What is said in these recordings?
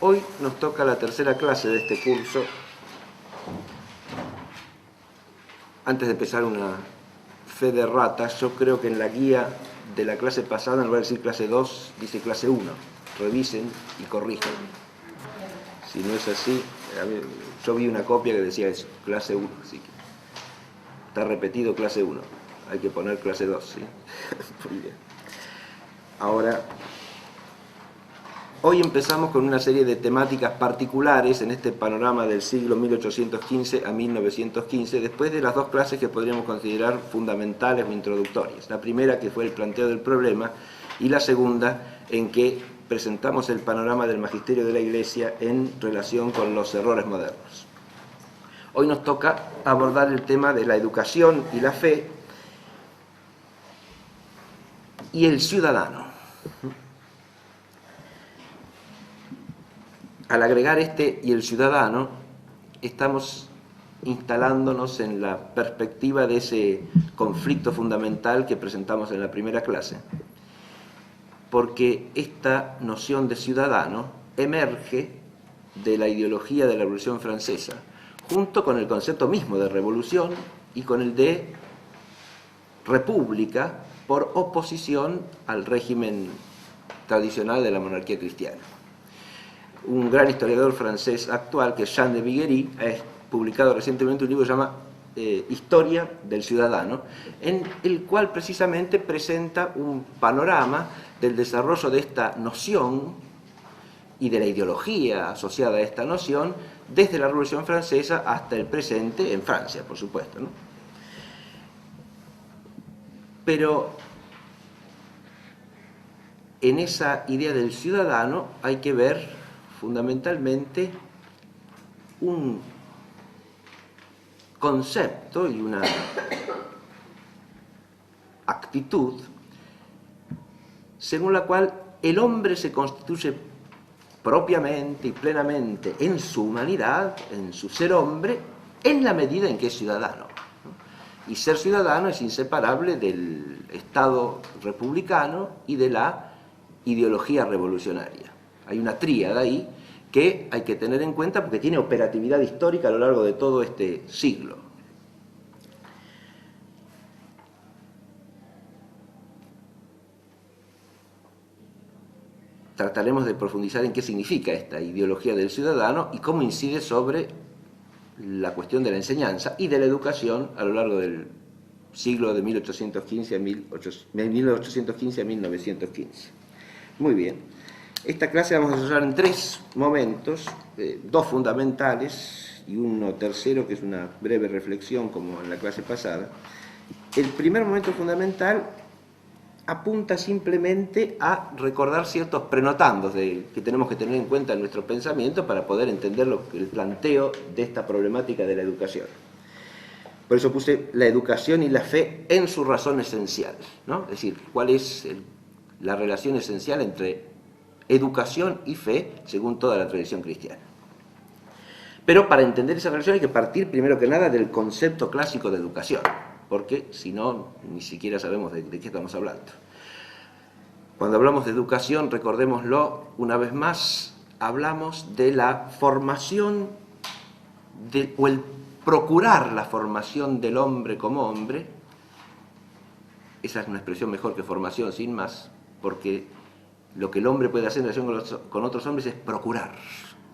Hoy nos toca la tercera clase de este curso. Antes de empezar una fe de ratas, yo creo que en la guía de la clase pasada, en lugar de decir clase 2, dice clase 1. Revisen y corrijan. Si no es así, yo vi una copia que decía eso, clase 1, así que está repetido clase 1. Hay que poner clase 2, ¿sí? Muy bien. Ahora, hoy empezamos con una serie de temáticas particulares en este panorama del siglo 1815 a 1915, después de las dos clases que podríamos considerar fundamentales o introductorias. La primera, que fue el planteo del problema, y la segunda, en que presentamos el panorama del magisterio de la Iglesia en relación con los errores modernos. Hoy nos toca abordar el tema de la educación y la fe y el ciudadano. Al agregar este y el ciudadano, estamos instalándonos en la perspectiva de ese conflicto fundamental que presentamos en la primera clase, porque esta noción de ciudadano emerge de la ideología de la Revolución Francesa, junto con el concepto mismo de revolución y con el de república por oposición al régimen tradicional de la monarquía cristiana. Un gran historiador francés actual, que es Jean de Viguerie, ha publicado recientemente un libro que se llama Historia del Ciudadano, en el cual precisamente presenta un panorama del desarrollo de esta noción y de la ideología asociada a esta noción desde la Revolución Francesa hasta el presente en Francia, por supuesto, ¿no? Pero en esa idea del ciudadano hay que ver fundamentalmente un concepto y una actitud según la cual el hombre se constituye propiamente y plenamente en su humanidad, en su ser hombre, en la medida en que es ciudadano. Y ser ciudadano es inseparable del Estado republicano y de la ideología revolucionaria. Hay una tríada ahí que hay que tener en cuenta porque tiene operatividad histórica a lo largo de todo este siglo. Trataremos de profundizar en qué significa esta ideología del ciudadano y cómo incide sobre la cuestión de la enseñanza y de la educación a lo largo del siglo de 1815 a 1915. Muy bien. Esta clase vamos a desarrollar en tres momentos, dos fundamentales y uno tercero, que es una breve reflexión como en la clase pasada. El primer momento fundamental apunta simplemente a recordar ciertos prenotandos que tenemos que tener en cuenta en nuestro pensamiento para poder entender el planteo de esta problemática de la educación. Por eso puse la educación y la fe en su razón esencial, ¿no? Es decir, cuál es la relación esencial entre educación y fe según toda la tradición cristiana. Pero para entender esa relación hay que partir primero que nada del concepto clásico de educación, porque si no, ni siquiera sabemos de qué estamos hablando. Cuando hablamos de educación, recordémoslo una vez más, hablamos de la formación o el procurar la formación del hombre como hombre. Esa es una expresión mejor que formación, sin más, porque lo que el hombre puede hacer en relación con otros hombres es procurar,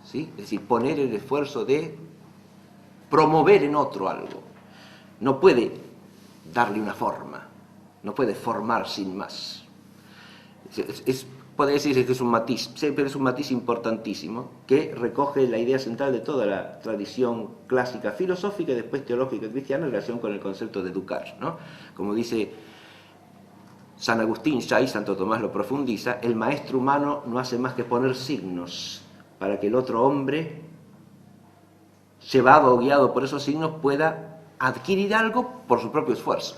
¿sí? Es decir, poner el esfuerzo de promover en otro algo. No puede darle una forma, no puede formar sin más. Podría decirse que es un matiz, pero es un matiz importantísimo que recoge la idea central de toda la tradición clásica filosófica y después teológica cristiana en relación con el concepto de educar, ¿no? Como dice San Agustín ya y Santo Tomás lo profundiza, el maestro humano no hace más que poner signos para que el otro hombre, llevado o guiado por esos signos, pueda adquirir algo por su propio esfuerzo.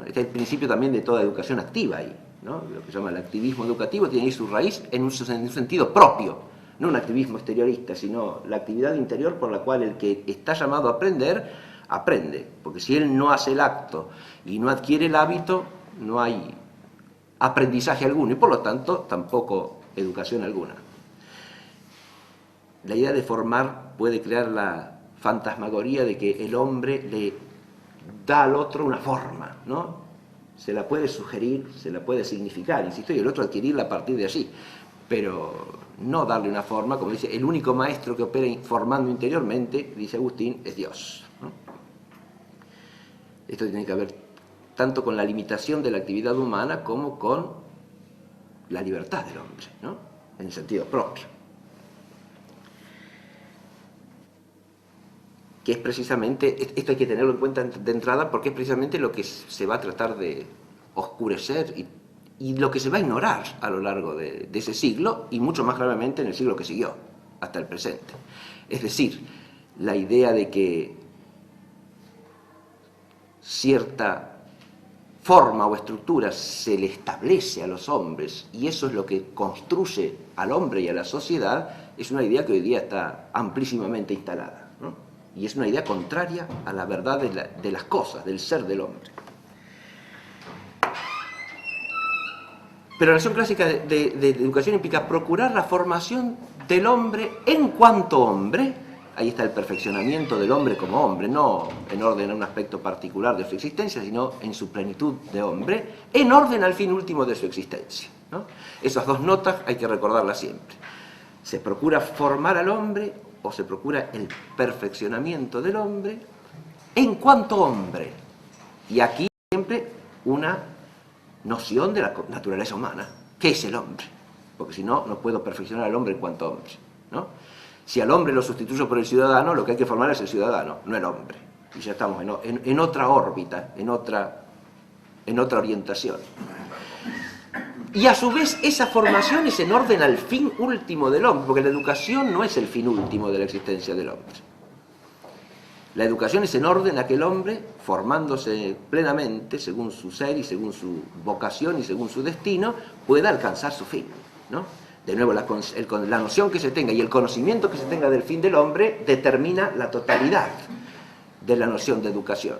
Este es el principio también de toda educación activa ahí, ¿no? Lo que se llama el activismo educativo tiene ahí su raíz en un sentido propio, no un activismo exteriorista, sino la actividad interior por la cual el que está llamado a aprender, aprende. Porque si él no hace el acto y no adquiere el hábito, no hay aprendizaje alguno y por lo tanto tampoco educación alguna. la idea de formar puede crear la fantasmagoría de que el hombre le da al otro una forma, ¿no? Se la puede sugerir, se la puede significar, insisto, y el otro adquirirla a partir de allí, pero no darle una forma, como dice, el único maestro que opera formando interiormente, dice Agustín, es Dios, ¿no? Esto tiene que ver tanto con la limitación de la actividad humana como con la libertad del hombre, ¿no? En el sentido propio. Que es precisamente, esto hay que tenerlo en cuenta de entrada, porque es precisamente lo que se va a tratar de oscurecer y lo que se va a ignorar a lo largo de ese siglo, y mucho más gravemente en el siglo que siguió, hasta el presente. Es decir, la idea de que cierta forma o estructura se le establece a los hombres, y eso es lo que construye al hombre y a la sociedad, es una idea que hoy día está amplísimamente instalada, ¿no? Y es una idea contraria a la verdad de las cosas, del ser del hombre. Pero la noción clásica de educación implica procurar la formación del hombre en cuanto hombre. Ahí está el perfeccionamiento del hombre como hombre, no en orden a un aspecto particular de su existencia, sino en su plenitud de hombre, en orden al fin último de su existencia, ¿no? Esas dos notas hay que recordarlas siempre. Se procura formar al hombre, o se procura el perfeccionamiento del hombre en cuanto hombre. Y aquí siempre una noción de la naturaleza humana. ¿Qué es el hombre? Porque si no, no puedo perfeccionar al hombre en cuanto hombre, ¿no? Si al hombre lo sustituyo por el ciudadano, lo que hay que formar es el ciudadano, no el hombre. Y ya estamos en otra órbita, en otra orientación. Y a su vez esa formación es en orden al fin último del hombre, porque la educación no es el fin último de la existencia del hombre. La educación es en orden a que el hombre, formándose plenamente según su ser y según su vocación y según su destino, pueda alcanzar su fin, ¿no? De nuevo, la noción que se tenga y el conocimiento que se tenga del fin del hombre determina la totalidad de la noción de educación.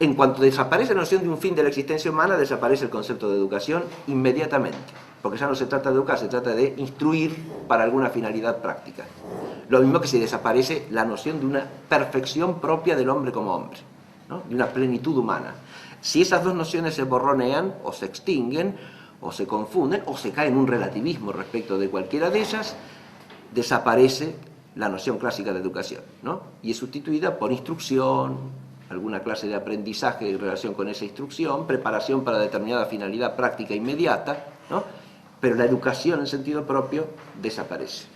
En cuanto desaparece la noción de un fin de la existencia humana, desaparece el concepto de educación inmediatamente, porque ya no se trata de educar, se trata de instruir para alguna finalidad práctica. Lo mismo que si desaparece la noción de una perfección propia del hombre como hombre, ¿no? De una plenitud humana. Si esas dos nociones se borronean o se extinguen o se confunden o se cae en un relativismo respecto de cualquiera de ellas, desaparece la noción clásica de educación, ¿no? Y es sustituida por instrucción, alguna clase de aprendizaje en relación con esa instrucción, preparación para determinada finalidad práctica inmediata, ¿no? Pero la educación en sentido propio desaparece.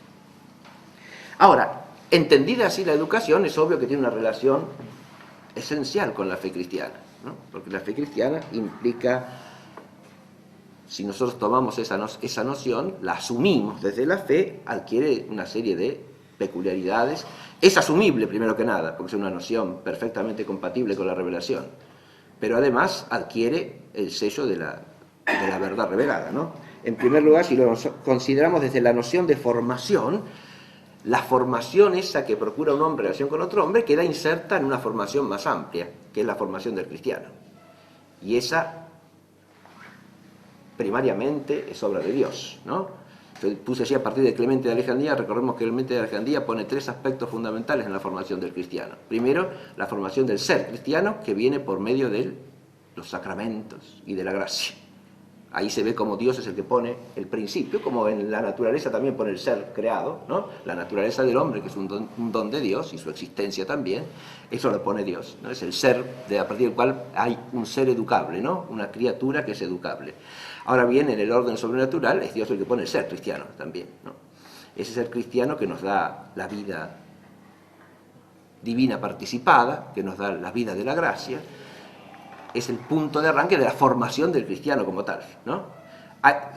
Ahora, entendida así la educación, es obvio que tiene una relación esencial con la fe cristiana, ¿no? Porque la fe cristiana implica, si nosotros tomamos esa noción, la asumimos desde la fe, adquiere una serie de peculiaridades. Es asumible primero que nada, porque es una noción perfectamente compatible con la revelación, pero además adquiere el sello de la verdad revelada, ¿no? En primer lugar, si lo consideramos desde la noción de formación, la formación esa que procura un hombre en relación con otro hombre queda inserta en una formación más amplia, que es la formación del cristiano. Y esa, primariamente, es obra de Dios, ¿no? Yo puse así a partir de Clemente de Alejandría. Recordemos que Clemente de Alejandría pone tres aspectos fundamentales en la formación del cristiano. Primero, la formación del ser cristiano, que viene por medio de los sacramentos y de la gracia. Ahí se ve cómo Dios es el que pone el principio, como en la naturaleza también pone el ser creado, ¿no? La naturaleza del hombre, que es un don de Dios, y su existencia también, eso lo pone Dios, ¿no? Es el ser a partir del cual hay un ser educable, ¿no? Una criatura que es educable. Ahora bien, en el orden sobrenatural es Dios el que pone el ser cristiano también, ¿no? Ese ser cristiano que nos da la vida divina participada, que nos da la vida de la gracia, es el punto de arranque de la formación del cristiano como tal, ¿no?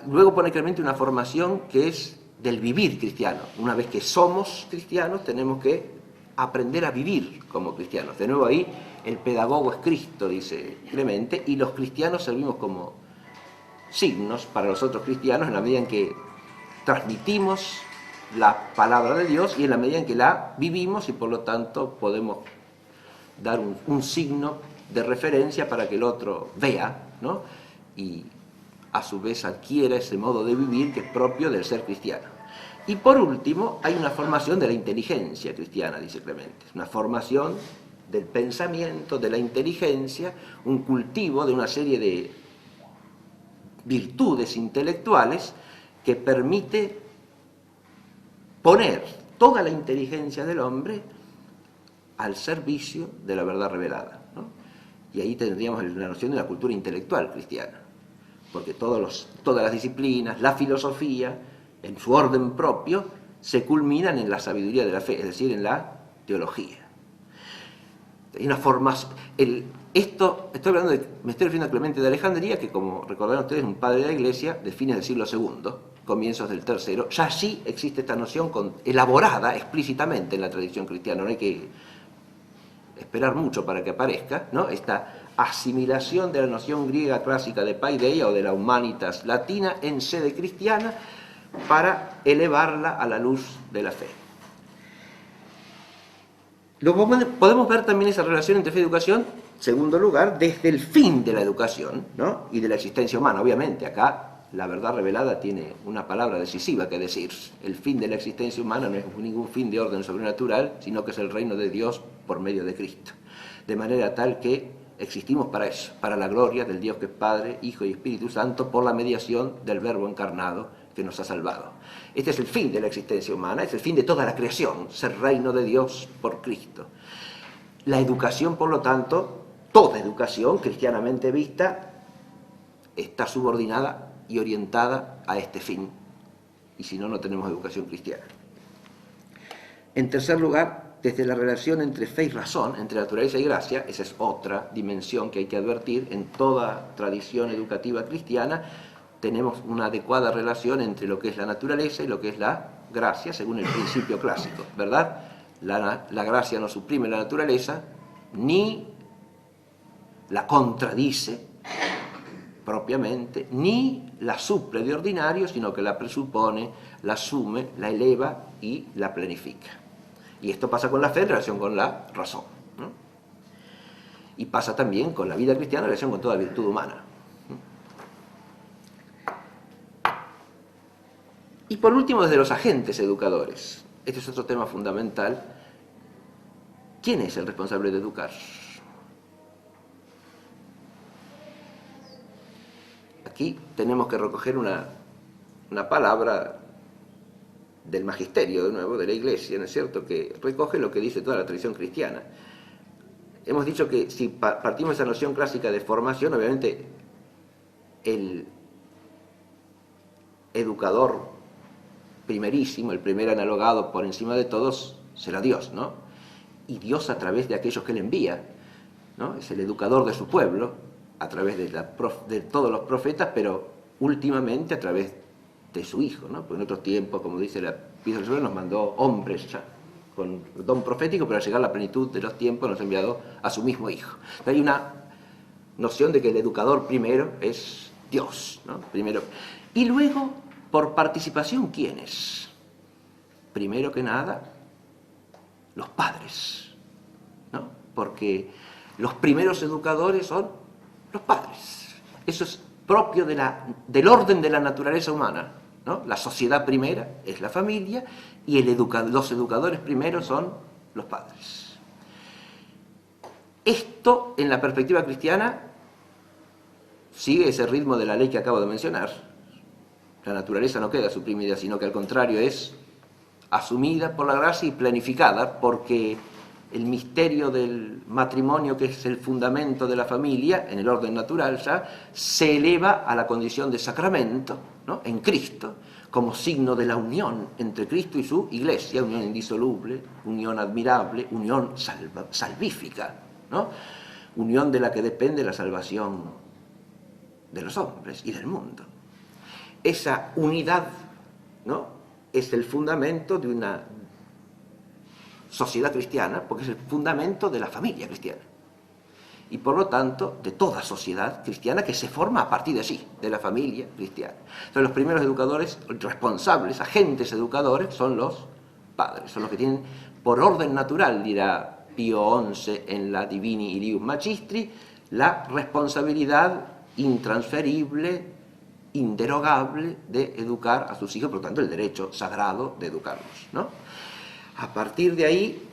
Luego pone claramente una formación que es del vivir cristiano. Una vez que somos cristianos, tenemos que aprender a vivir como cristianos. De nuevo ahí, el pedagogo es Cristo, dice Clemente, y los cristianos servimos como signos para los otros cristianos en la medida en que transmitimos la palabra de Dios y en la medida en que la vivimos, y por lo tanto podemos dar un signo de referencia para que el otro vea, ¿no? Y a su vez adquiera ese modo de vivir que es propio del ser cristiano. Y por último, hay una formación de la inteligencia cristiana, dice Clemente, una formación del pensamiento, de la inteligencia, un cultivo de una serie de virtudes intelectuales que permite poner toda la inteligencia del hombre al servicio de la verdad revelada, ¿no? Y ahí tendríamos la noción de una cultura intelectual cristiana, porque todas las disciplinas, la filosofía, en su orden propio, se culminan en la sabiduría de la fe, es decir, en la teología. Hay una forma. Me estoy refiriendo a Clemente de Alejandría, que como recordarán ustedes es un padre de la Iglesia de fines del siglo II, comienzos del tercero. Ya allí existe esta noción elaborada explícitamente en la tradición cristiana, no hay que esperar mucho para que aparezca, ¿no? Esta asimilación de la noción griega clásica de paideia o de la humanitas latina en sede cristiana para elevarla a la luz de la fe. Podemos ver también esa relación entre fe y educación, segundo lugar, desde el fin de la educación, ¿no? Y de la existencia humana. Obviamente, acá la verdad revelada tiene una palabra decisiva que decir. El fin de la existencia humana no es ningún fin de orden sobrenatural, sino que es el reino de Dios por medio de Cristo. De manera tal que existimos para eso, para la gloria del Dios que es Padre, Hijo y Espíritu Santo, por la mediación del Verbo encarnado que nos ha salvado. Este es el fin de la existencia humana, es el fin de toda la creación, ser reino de Dios por Cristo. La educación, por lo tanto, toda educación cristianamente vista, está subordinada y orientada a este fin. Y si no, no tenemos educación cristiana. En tercer lugar, desde la relación entre fe y razón, entre naturaleza y gracia, esa es otra dimensión que hay que advertir en toda tradición educativa cristiana. Tenemos una adecuada relación entre lo que es la naturaleza y lo que es la gracia, según el principio clásico, ¿verdad? La gracia no suprime la naturaleza, ni la contradice propiamente, ni la suple de ordinario, sino que la presupone, la asume, la eleva y la planifica. Y esto pasa con la fe en relación con la razón, ¿no? Y pasa también con la vida cristiana en relación con toda virtud humana. Y por último, desde los agentes educadores. Este es otro tema fundamental. ¿Quién es el responsable de educar? Aquí tenemos que recoger una palabra del magisterio, de nuevo, de la Iglesia, ¿no es cierto?, que recoge lo que dice toda la tradición cristiana. Hemos dicho que si partimos de esa noción clásica de formación, obviamente el educador primerísimo, el primer analogado por encima de todos, será Dios, ¿no? Y Dios a través de aquellos que Él envía, ¿no? Es el educador de su pueblo, a través de todos los profetas, pero últimamente a través de su Hijo, ¿no? Porque en otros tiempos, como dice la Epístola de nos mandó hombres ya con don profético, pero al llegar a la plenitud de los tiempos nos ha enviado a su mismo Hijo. Hay una noción de que el educador primero es Dios, ¿no? Primero. Y luego, por participación, ¿quiénes? Primero que nada, los padres, ¿no? Porque los primeros educadores son los padres. Eso es propio del orden de la naturaleza humana, ¿no? La sociedad primera es la familia y los educadores primeros son los padres. Esto, en la perspectiva cristiana, sigue ese ritmo de la ley que acabo de mencionar. La naturaleza no queda suprimida, sino que al contrario es asumida por la gracia y planificada, porque el misterio del matrimonio, que es el fundamento de la familia, en el orden natural ya, se eleva a la condición de sacramento, ¿no? En Cristo, como signo de la unión entre Cristo y su Iglesia, unión indisoluble, unión admirable, unión salvífica, ¿no? Unión de la que depende la salvación de los hombres y del mundo. Esa unidad, ¿no?, es el fundamento de una sociedad cristiana, porque es el fundamento de la familia cristiana. Y por lo tanto, de toda sociedad cristiana que se forma a partir de sí, de la familia cristiana. Entonces, los primeros educadores, responsables, agentes educadores, son los padres, son los que tienen, por orden natural, dirá Pío XI en la Divini Ilium Magistri, la responsabilidad intransferible inderogable de educar a sus hijos, por lo tanto el derecho sagrado de educarlos, ¿no? A partir de ahí,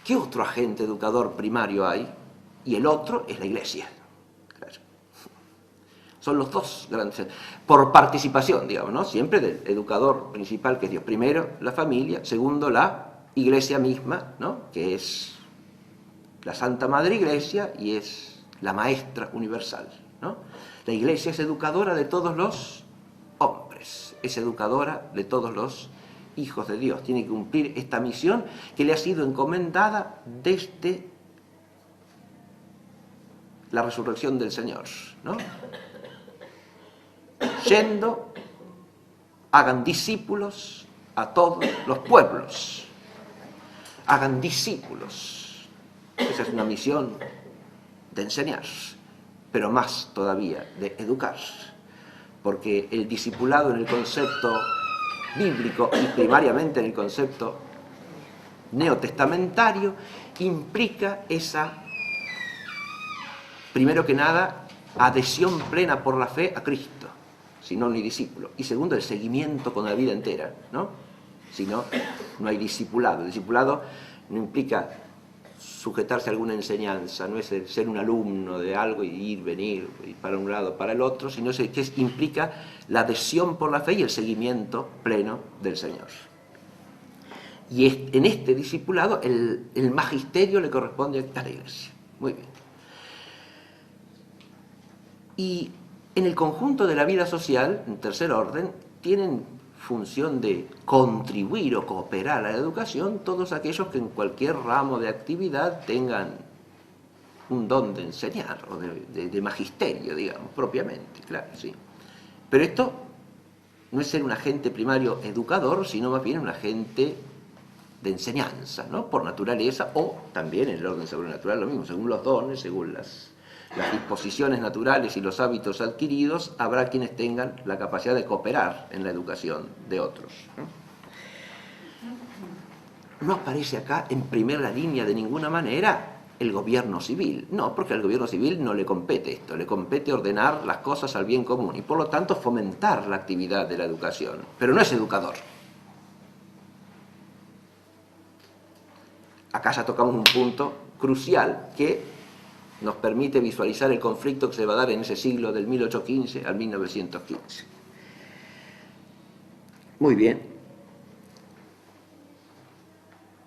¿qué otro agente educador primario hay? Y el otro es la Iglesia. Claro. Son los dos grandes, por participación, digamos, ¿no? Siempre del educador principal, que es Dios. Primero, la familia. Segundo, la Iglesia misma, ¿no? Que es la Santa Madre Iglesia y es la maestra universal, ¿no? La Iglesia es educadora de todos los hombres, es educadora de todos los hijos de Dios. Tiene que cumplir esta misión que le ha sido encomendada desde la resurrección del Señor, ¿no? Yendo, hagan discípulos a todos los pueblos. Hagan discípulos. Esa es una misión de enseñar, pero más todavía de educar. Porque el discipulado en el concepto bíblico y primariamente en el concepto neotestamentario implica esa, primero que nada, adhesión plena por la fe a Cristo, si no hay discípulo. Y segundo, el seguimiento con la vida entera, ¿no? Si no, no hay discipulado. El discipulado no implica sujetarse a alguna enseñanza, no es ser un alumno de algo y ir, venir, y para un lado, para el otro, sino que implica la adhesión por la fe y el seguimiento pleno del Señor. Y en este discipulado el magisterio le corresponde a la Iglesia. Muy bien. Y en el conjunto de la vida social, en tercer orden, tienen función de contribuir o cooperar a la educación todos aquellos que en cualquier ramo de actividad tengan un don de enseñar o de magisterio, digamos, propiamente, claro, sí. Pero esto no es ser un agente primario educador, sino más bien un agente de enseñanza, ¿no? Por naturaleza, o también en el orden sobrenatural lo mismo, según los dones, según las disposiciones naturales y los hábitos adquiridos, habrá quienes tengan la capacidad de cooperar en la educación de otros. No aparece acá en primera línea de ninguna manera el gobierno civil. No, porque al gobierno civil no le compete esto, le compete ordenar las cosas al bien común y por lo tanto fomentar la actividad de la educación, pero no es educador. Acá ya tocamos un punto crucial que nos permite visualizar el conflicto que se va a dar en ese siglo del 1815 al 1915. Muy bien.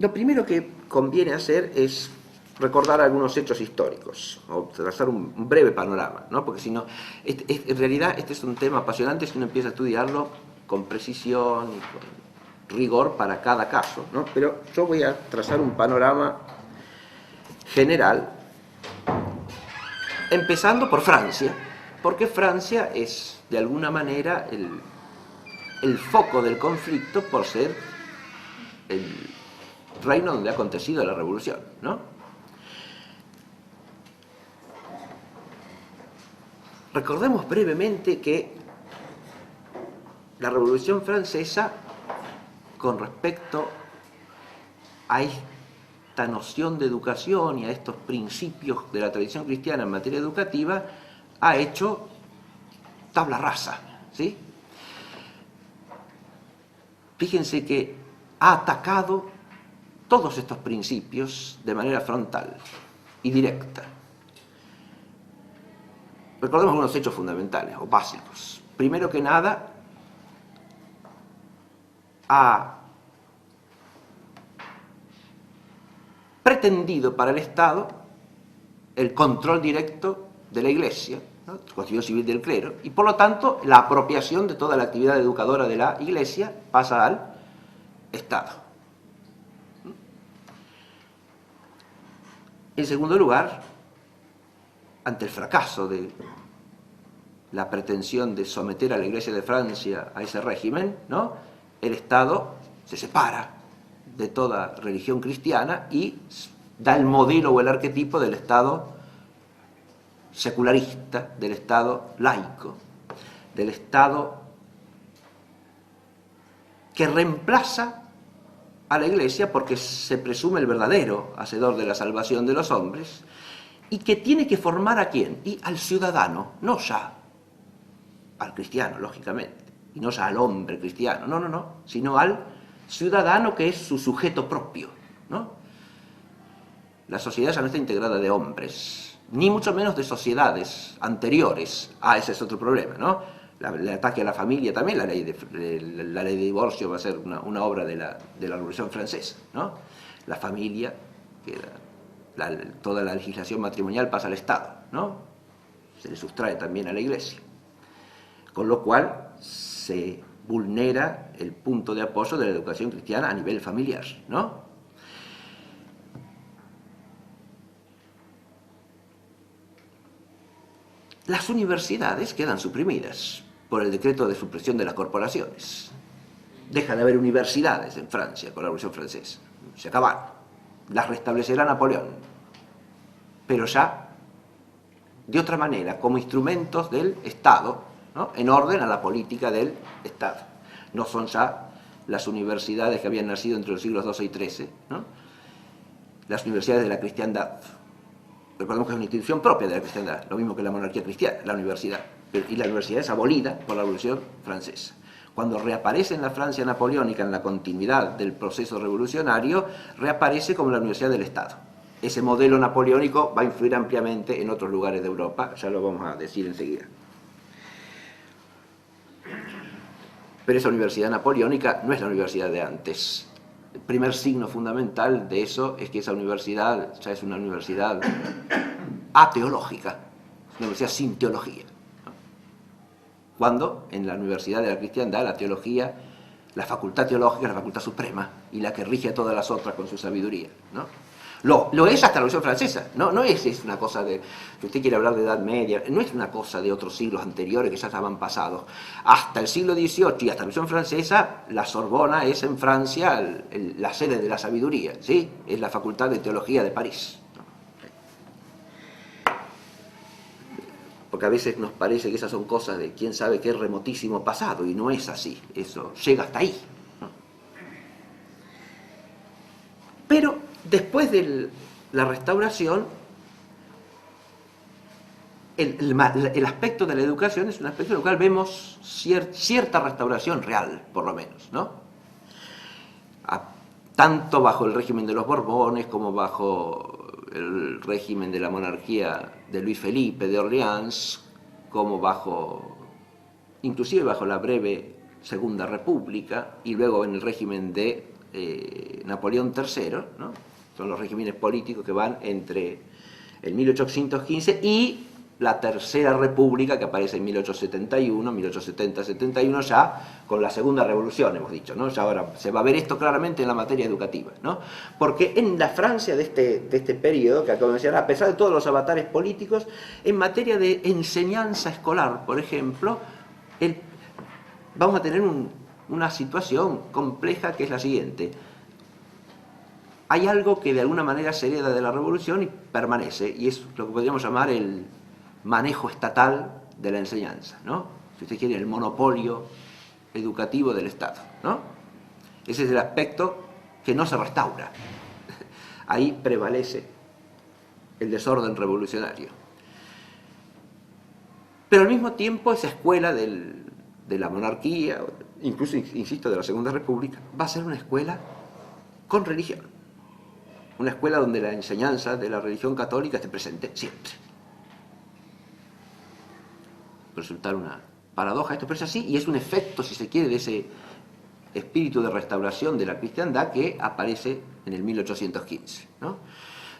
Lo primero que conviene hacer es recordar algunos hechos históricos, o trazar un breve panorama, ¿no? Porque si no, en realidad este es un tema apasionante si uno empieza a estudiarlo con precisión y con rigor para cada caso, ¿no? Pero yo voy a trazar un panorama general, empezando por Francia, porque Francia es, de alguna manera, el foco del conflicto por ser el reino donde ha acontecido la revolución, ¿no? Recordemos brevemente que la Revolución Francesa, con respecto a esta noción de educación y a estos principios de la tradición cristiana en materia educativa, ha hecho tabla rasa, ¿sí? Fíjense que ha atacado todos estos principios de manera frontal y directa. Recordemos algunos hechos fundamentales o básicos. Primero que nada, ha pretendido para el Estado el control directo de la Iglesia, ¿no? El constitución civil del clero, y por lo tanto la apropiación de toda la actividad educadora de la Iglesia pasa al Estado. En segundo lugar, ante el fracaso de la pretensión de someter a la Iglesia de Francia a ese régimen, ¿no? El Estado se separa de toda religión cristiana y da el modelo o el arquetipo del Estado secularista, del Estado laico, del Estado que reemplaza a la Iglesia porque se presume el verdadero hacedor de la salvación de los hombres y que tiene que formar ¿a quién? Y al ciudadano, no ya al cristiano, lógicamente, y no al hombre cristiano, no, sino al ciudadano que es su sujeto propio, ¿no? La sociedad ya no está integrada de hombres, ni mucho menos de sociedades anteriores. Ese es otro problema, ¿no? El ataque a la familia también, la ley de divorcio va a ser una obra de la Revolución Francesa, ¿no? La familia, toda la legislación matrimonial pasa al Estado, ¿no? Se le sustrae también a la Iglesia. Con lo cual se vulnera el punto de apoyo de la educación cristiana a nivel familiar, ¿no? Las universidades quedan suprimidas por el decreto de supresión de las corporaciones. Deja de haber universidades en Francia con la Revolución Francesa. Se acabaron. Las restablecerá Napoleón. Pero ya de otra manera, como instrumentos del Estado, ¿no? En orden a la política del Estado. No son ya las universidades que habían nacido entre los siglos XII y XIII, ¿no? Las universidades de la cristiandad. Recordemos que es una institución propia de la cristiandad, lo mismo que la monarquía cristiana, la universidad. Y la universidad es abolida por la Revolución Francesa. Cuando reaparece en la Francia napoleónica, en la continuidad del proceso revolucionario, reaparece como la Universidad del Estado. Ese modelo napoleónico va a influir ampliamente en otros lugares de Europa, ya lo vamos a decir enseguida. Pero esa universidad napoleónica no es la universidad de antes. El primer signo fundamental de eso es que esa universidad ya es una universidad ateológica, una universidad sin teología. Cuando en la Universidad de la Cristiandad la teología, la facultad teológica es la facultad suprema y la que rige a todas las otras con su sabiduría, ¿no? Lo es hasta la Revolución Francesa, no es una cosa de, que usted quiere hablar de Edad Media, no es una cosa de otros siglos anteriores que ya estaban pasados. Hasta el siglo XVIII y hasta la Revolución Francesa, la Sorbona es en Francia la sede de la sabiduría, ¿sí? Es la Facultad de Teología de París. Porque a veces nos parece que esas son cosas de quién sabe qué remotísimo pasado, y no es así, eso llega hasta ahí, ¿no? Pero después de la restauración, el aspecto de la educación es un aspecto en el cual vemos cierta restauración real, por lo menos, ¿no? Tanto bajo el régimen de los Borbones como bajo el régimen de la monarquía de Luis Felipe de Orleans, como inclusive bajo la breve Segunda República, y luego en el régimen de Napoleón III, ¿no? Son los regímenes políticos que van entre el 1815 y la Tercera República, que aparece en 1871, 1870-71, ya con la Segunda Revolución, hemos dicho, ¿no? Ya ahora se va a ver esto claramente en la materia educativa, ¿no? Porque en la Francia de este periodo, que acabo de mencionar, a pesar de todos los avatares políticos, en materia de enseñanza escolar, por ejemplo, vamos a tener una situación compleja que es la siguiente. Hay algo que de alguna manera se hereda de la Revolución y permanece, y es lo que podríamos llamar el manejo estatal de la enseñanza, ¿no? Si usted quiere, el monopolio educativo del Estado, ¿no? Ese es el aspecto que no se restaura. Ahí prevalece el desorden revolucionario. Pero al mismo tiempo esa escuela de la monarquía, incluso, insisto, de la Segunda República, va a ser una escuela con religión. Una escuela donde la enseñanza de la religión católica esté presente siempre. Resultar una paradoja esto, pero es así, y es un efecto, si se quiere, de ese espíritu de restauración de la cristiandad que aparece en el 1815, ¿no?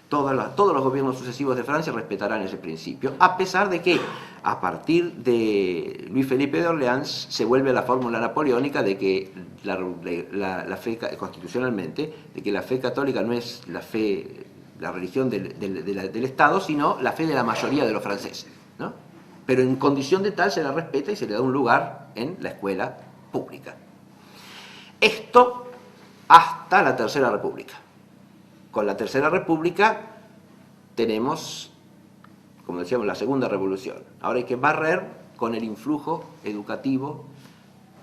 Todos los gobiernos sucesivos de Francia respetarán ese principio, a pesar de que a partir de Luis Felipe de Orleans se vuelve a la fórmula napoleónica de que la fe constitucionalmente, de que la fe católica no es la religión del Estado, sino la fe de la mayoría de los franceses, ¿no? Pero en condición de tal se la respeta y se le da un lugar en la escuela pública. Esto hasta la Tercera República. Con la Tercera República tenemos, como decíamos, la Segunda Revolución. Ahora hay que barrer con el influjo educativo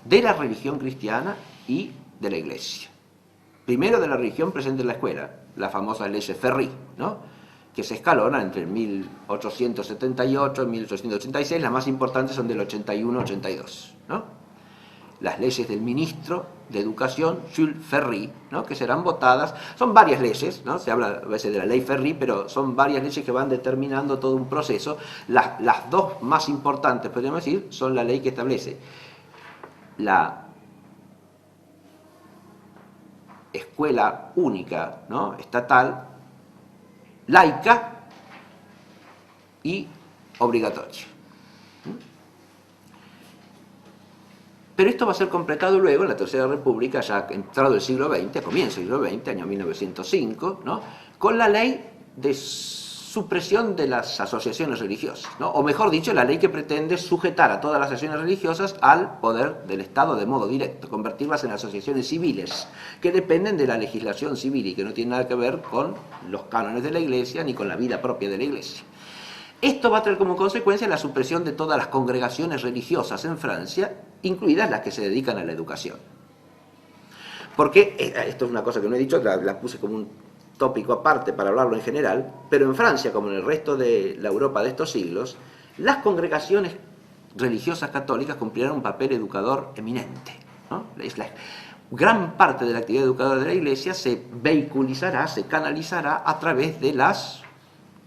de la religión cristiana y de la Iglesia. Primero de la religión presente en la escuela, la famosa ley Ferry, ¿no? que se escalonan entre 1878 y 1886, las más importantes son del 81-82, ¿no? Las leyes del ministro de Educación, Jules Ferry, ¿no? Que serán votadas. Son varias leyes, ¿no? Se habla a veces de la ley Ferry, pero son varias leyes que van determinando todo un proceso. Las dos más importantes, podríamos decir, son la ley que establece la escuela única, ¿no? Estatal, laica y obligatoria. Pero esto va a ser completado luego en la Tercera República, ya entrado el siglo XX, a comienzo del siglo XX, año 1905, ¿no? Con la ley de supresión de las asociaciones religiosas, ¿no? O mejor dicho, la ley que pretende sujetar a todas las asociaciones religiosas al poder del Estado de modo directo, convertirlas en asociaciones civiles, que dependen de la legislación civil y que no tienen nada que ver con los cánones de la Iglesia ni con la vida propia de la Iglesia. Esto va a traer como consecuencia la supresión de todas las congregaciones religiosas en Francia, incluidas las que se dedican a la educación. Porque, esto es una cosa que no he dicho, la puse como un tópico aparte para hablarlo en general, pero en Francia, como en el resto de la Europa de estos siglos, las congregaciones religiosas católicas cumplirán un papel educador eminente, ¿no? Gran parte de la actividad educadora de la Iglesia se vehiculizará, se canalizará a través de las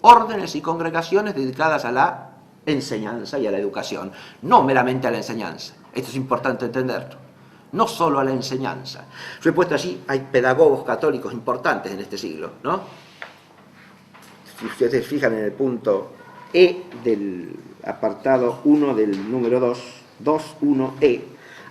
órdenes y congregaciones dedicadas a la enseñanza y a la educación, no meramente a la enseñanza. Esto es importante entenderlo. No solo a la enseñanza. Yo he puesto allí, hay pedagogos católicos importantes en este siglo, ¿no? Si ustedes se fijan en el punto E del apartado 1 del número 2, 2.1e,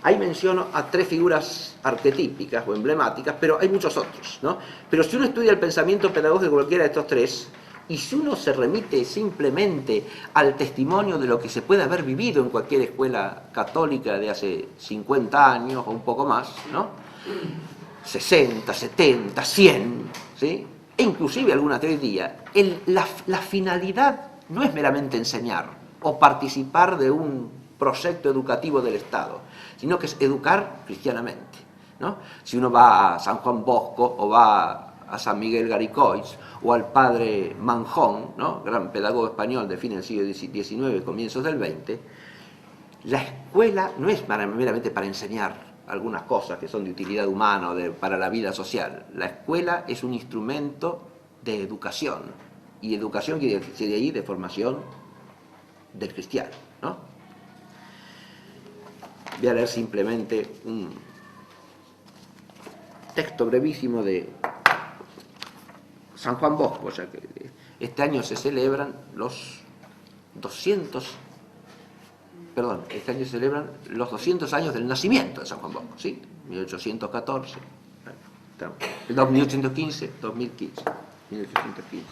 ahí menciono a 3 figuras arquetípicas o emblemáticas, pero hay muchos otros, ¿no? Pero si uno estudia el pensamiento pedagógico de cualquiera de estos 3, y si uno se remite simplemente al testimonio de lo que se puede haber vivido en cualquier escuela católica de hace 50 años o un poco más, ¿no? 60, 70, 100, ¿sí? E inclusive algunas de hoy día, la finalidad no es meramente enseñar o participar de un proyecto educativo del Estado, sino que es educar cristianamente, ¿no? Si uno va a San Juan Bosco o va a San Miguel Garicois o al padre Manjón, ¿no? Gran pedagogo español de fines del siglo XIX, comienzos del XX, la escuela no es meramente para enseñar algunas cosas que son de utilidad humana o para la vida social. La escuela es un instrumento de educación, y educación quiere decir de ahí de formación del cristiano, ¿no? Voy a leer simplemente un texto brevísimo de San Juan Bosco, ya que este año se celebran los 200 años del nacimiento de San Juan Bosco, ¿sí? 1814, 1815, 2015, 1815.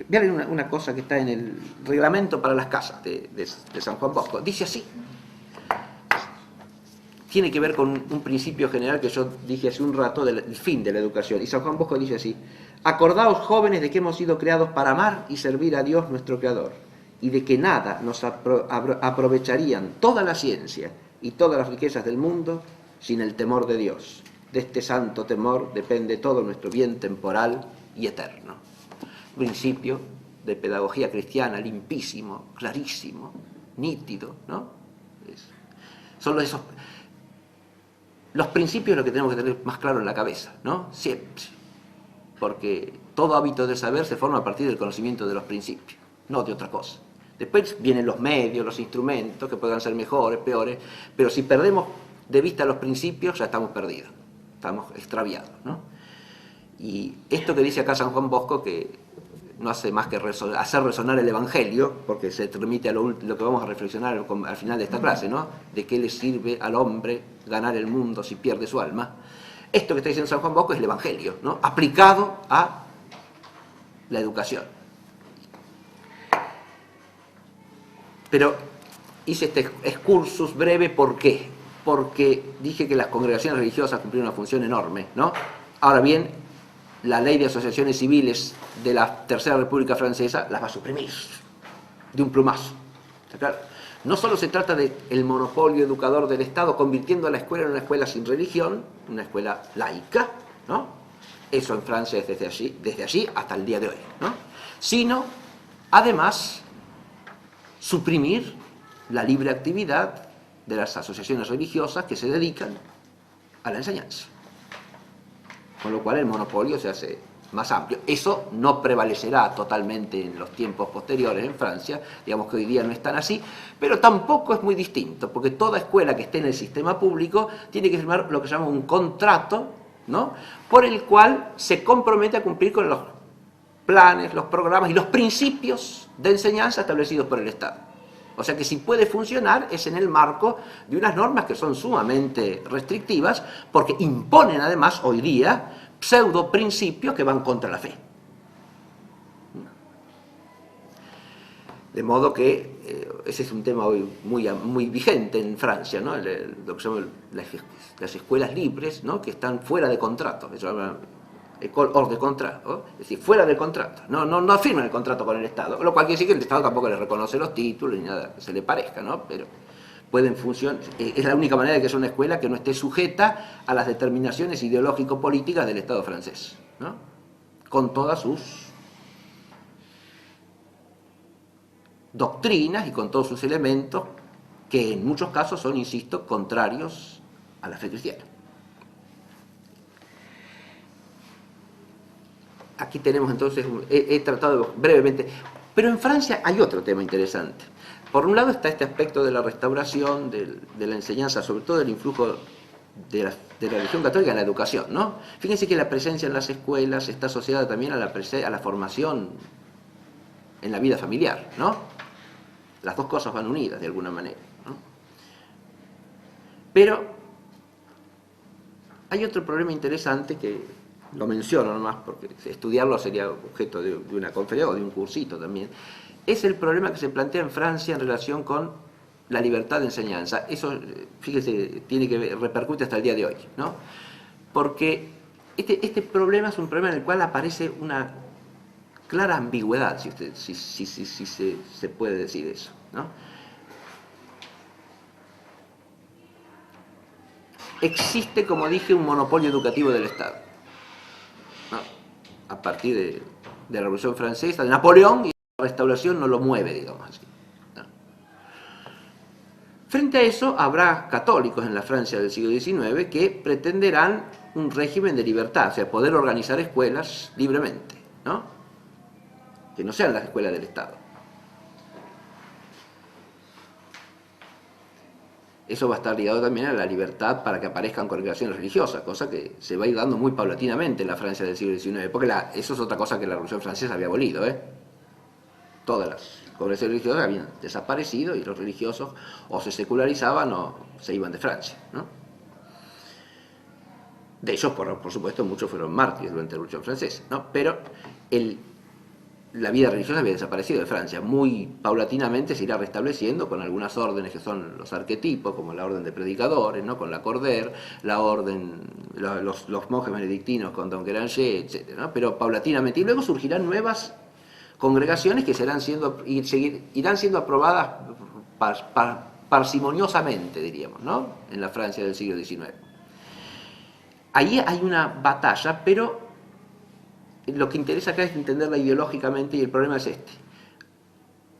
Voy a leer una cosa que está en el reglamento para las casas de San Juan Bosco. Dice así. Tiene que ver con un principio general que yo dije hace un rato del fin de la educación. Y San Juan Bosco dice así: acordaos, jóvenes, de que hemos sido creados para amar y servir a Dios nuestro Creador, y de que nada nos aprovecharían toda la ciencia y todas las riquezas del mundo sin el temor de Dios. De este santo temor depende todo nuestro bien temporal y eterno. Principio de pedagogía cristiana limpísimo, clarísimo, nítido, ¿no? Son esos... Los principios es lo que tenemos que tener más claro en la cabeza, ¿no? Siempre. Porque todo hábito de saber se forma a partir del conocimiento de los principios, no de otra cosa. Después vienen los medios, los instrumentos, que puedan ser mejores, peores, pero si perdemos de vista los principios, ya estamos perdidos, estamos extraviados, ¿no? Y esto que dice acá San Juan Bosco, que no hace más que hacer resonar el Evangelio, porque se remite a lo que vamos a reflexionar al final de esta clase, ¿no? De qué le sirve al hombre ganar el mundo si pierde su alma. Esto que está diciendo San Juan Bosco es el Evangelio, ¿no? Aplicado a la educación. Pero hice este excursus breve, ¿por qué? Porque dije que las congregaciones religiosas cumplían una función enorme, ¿no? Ahora bien, la ley de asociaciones civiles de la Tercera República Francesa las va a suprimir de un plumazo. Claro, no solo se trata del monopolio educador del Estado, convirtiendo a la escuela en una escuela sin religión, una escuela laica, ¿no? eso en Francia es desde allí hasta el día de hoy, ¿no? Sino, además, suprimir la libre actividad de las asociaciones religiosas que se dedican a la enseñanza. Con lo cual el monopolio se hace más amplio. Eso no prevalecerá totalmente en los tiempos posteriores en Francia, digamos que hoy día no es tan así, pero tampoco es muy distinto, porque toda escuela que esté en el sistema público tiene que firmar lo que se llama un contrato, ¿no?, por el cual se compromete a cumplir con los planes, los programas y los principios de enseñanza establecidos por el Estado. O sea que si puede funcionar es en el marco de unas normas que son sumamente restrictivas, porque imponen además hoy día pseudo principios que van contra la fe. De modo que ese es un tema hoy muy vigente en Francia, ¿no? Lo que se llama las escuelas libres, ¿no?, que están fuera de contrato. Eso se llama école hors de contrat, ¿no? Es decir, fuera del contrato. No firman el contrato con el Estado, lo cual quiere decir que el Estado tampoco les reconoce los títulos ni nada que se le parezca, ¿no? Pero pueden funcionar. Es la única manera de que sea una escuela que no esté sujeta a las determinaciones ideológico-políticas del Estado francés, ¿no?, con todas sus doctrinas y con todos sus elementos que en muchos casos son, insisto, contrarios a la fe cristiana. Aquí tenemos entonces, he tratado brevemente, pero en Francia hay otro tema interesante. Por un lado está este aspecto de la restauración, de la enseñanza, sobre todo del influjo de la religión católica en la educación, ¿no? Fíjense que la presencia en las escuelas está asociada también a la formación en la vida familiar, ¿no? Las dos cosas van unidas de alguna manera, ¿no? Pero hay otro problema interesante que lo menciono nomás porque estudiarlo sería objeto de una conferencia o de un cursito también. Es el problema que se plantea en Francia en relación con la libertad de enseñanza. Eso, fíjese, repercute hasta el día de hoy, ¿no? Porque este problema es un problema en el cual aparece una clara ambigüedad, si se puede decir eso, ¿no? Existe, como dije, un monopolio educativo del Estado, ¿no?, a partir de la Revolución Francesa, de Napoleón, y la Restauración no lo mueve, digamos así, ¿no? Frente a eso, habrá católicos en la Francia del siglo XIX que pretenderán un régimen de libertad, o sea, poder organizar escuelas libremente, ¿no?, que no sean las escuelas del Estado. Eso va a estar ligado también a la libertad para que aparezcan congregaciones religiosas, cosa que se va a ir dando muy paulatinamente en la Francia del siglo XIX, porque eso es otra cosa que la Revolución Francesa había abolido, ¿eh? Todas las congregaciones religiosas habían desaparecido y los religiosos o se secularizaban o se iban de Francia, ¿no? De ellos, por supuesto, muchos fueron mártires durante la Revolución Francesa, ¿no? Pero la vida religiosa había desaparecido de Francia. Muy paulatinamente se irá restableciendo con algunas órdenes que son los arquetipos, como la orden de predicadores, ¿no?, con la Corder, la orden, los monjes benedictinos con Don Guéranger, etc., ¿no? Pero paulatinamente. Y luego surgirán nuevas congregaciones que irán siendo aprobadas parsimoniosamente, diríamos, ¿no?, en la Francia del siglo XIX. Ahí hay una batalla, pero lo que interesa acá es entenderla ideológicamente, y el problema es este.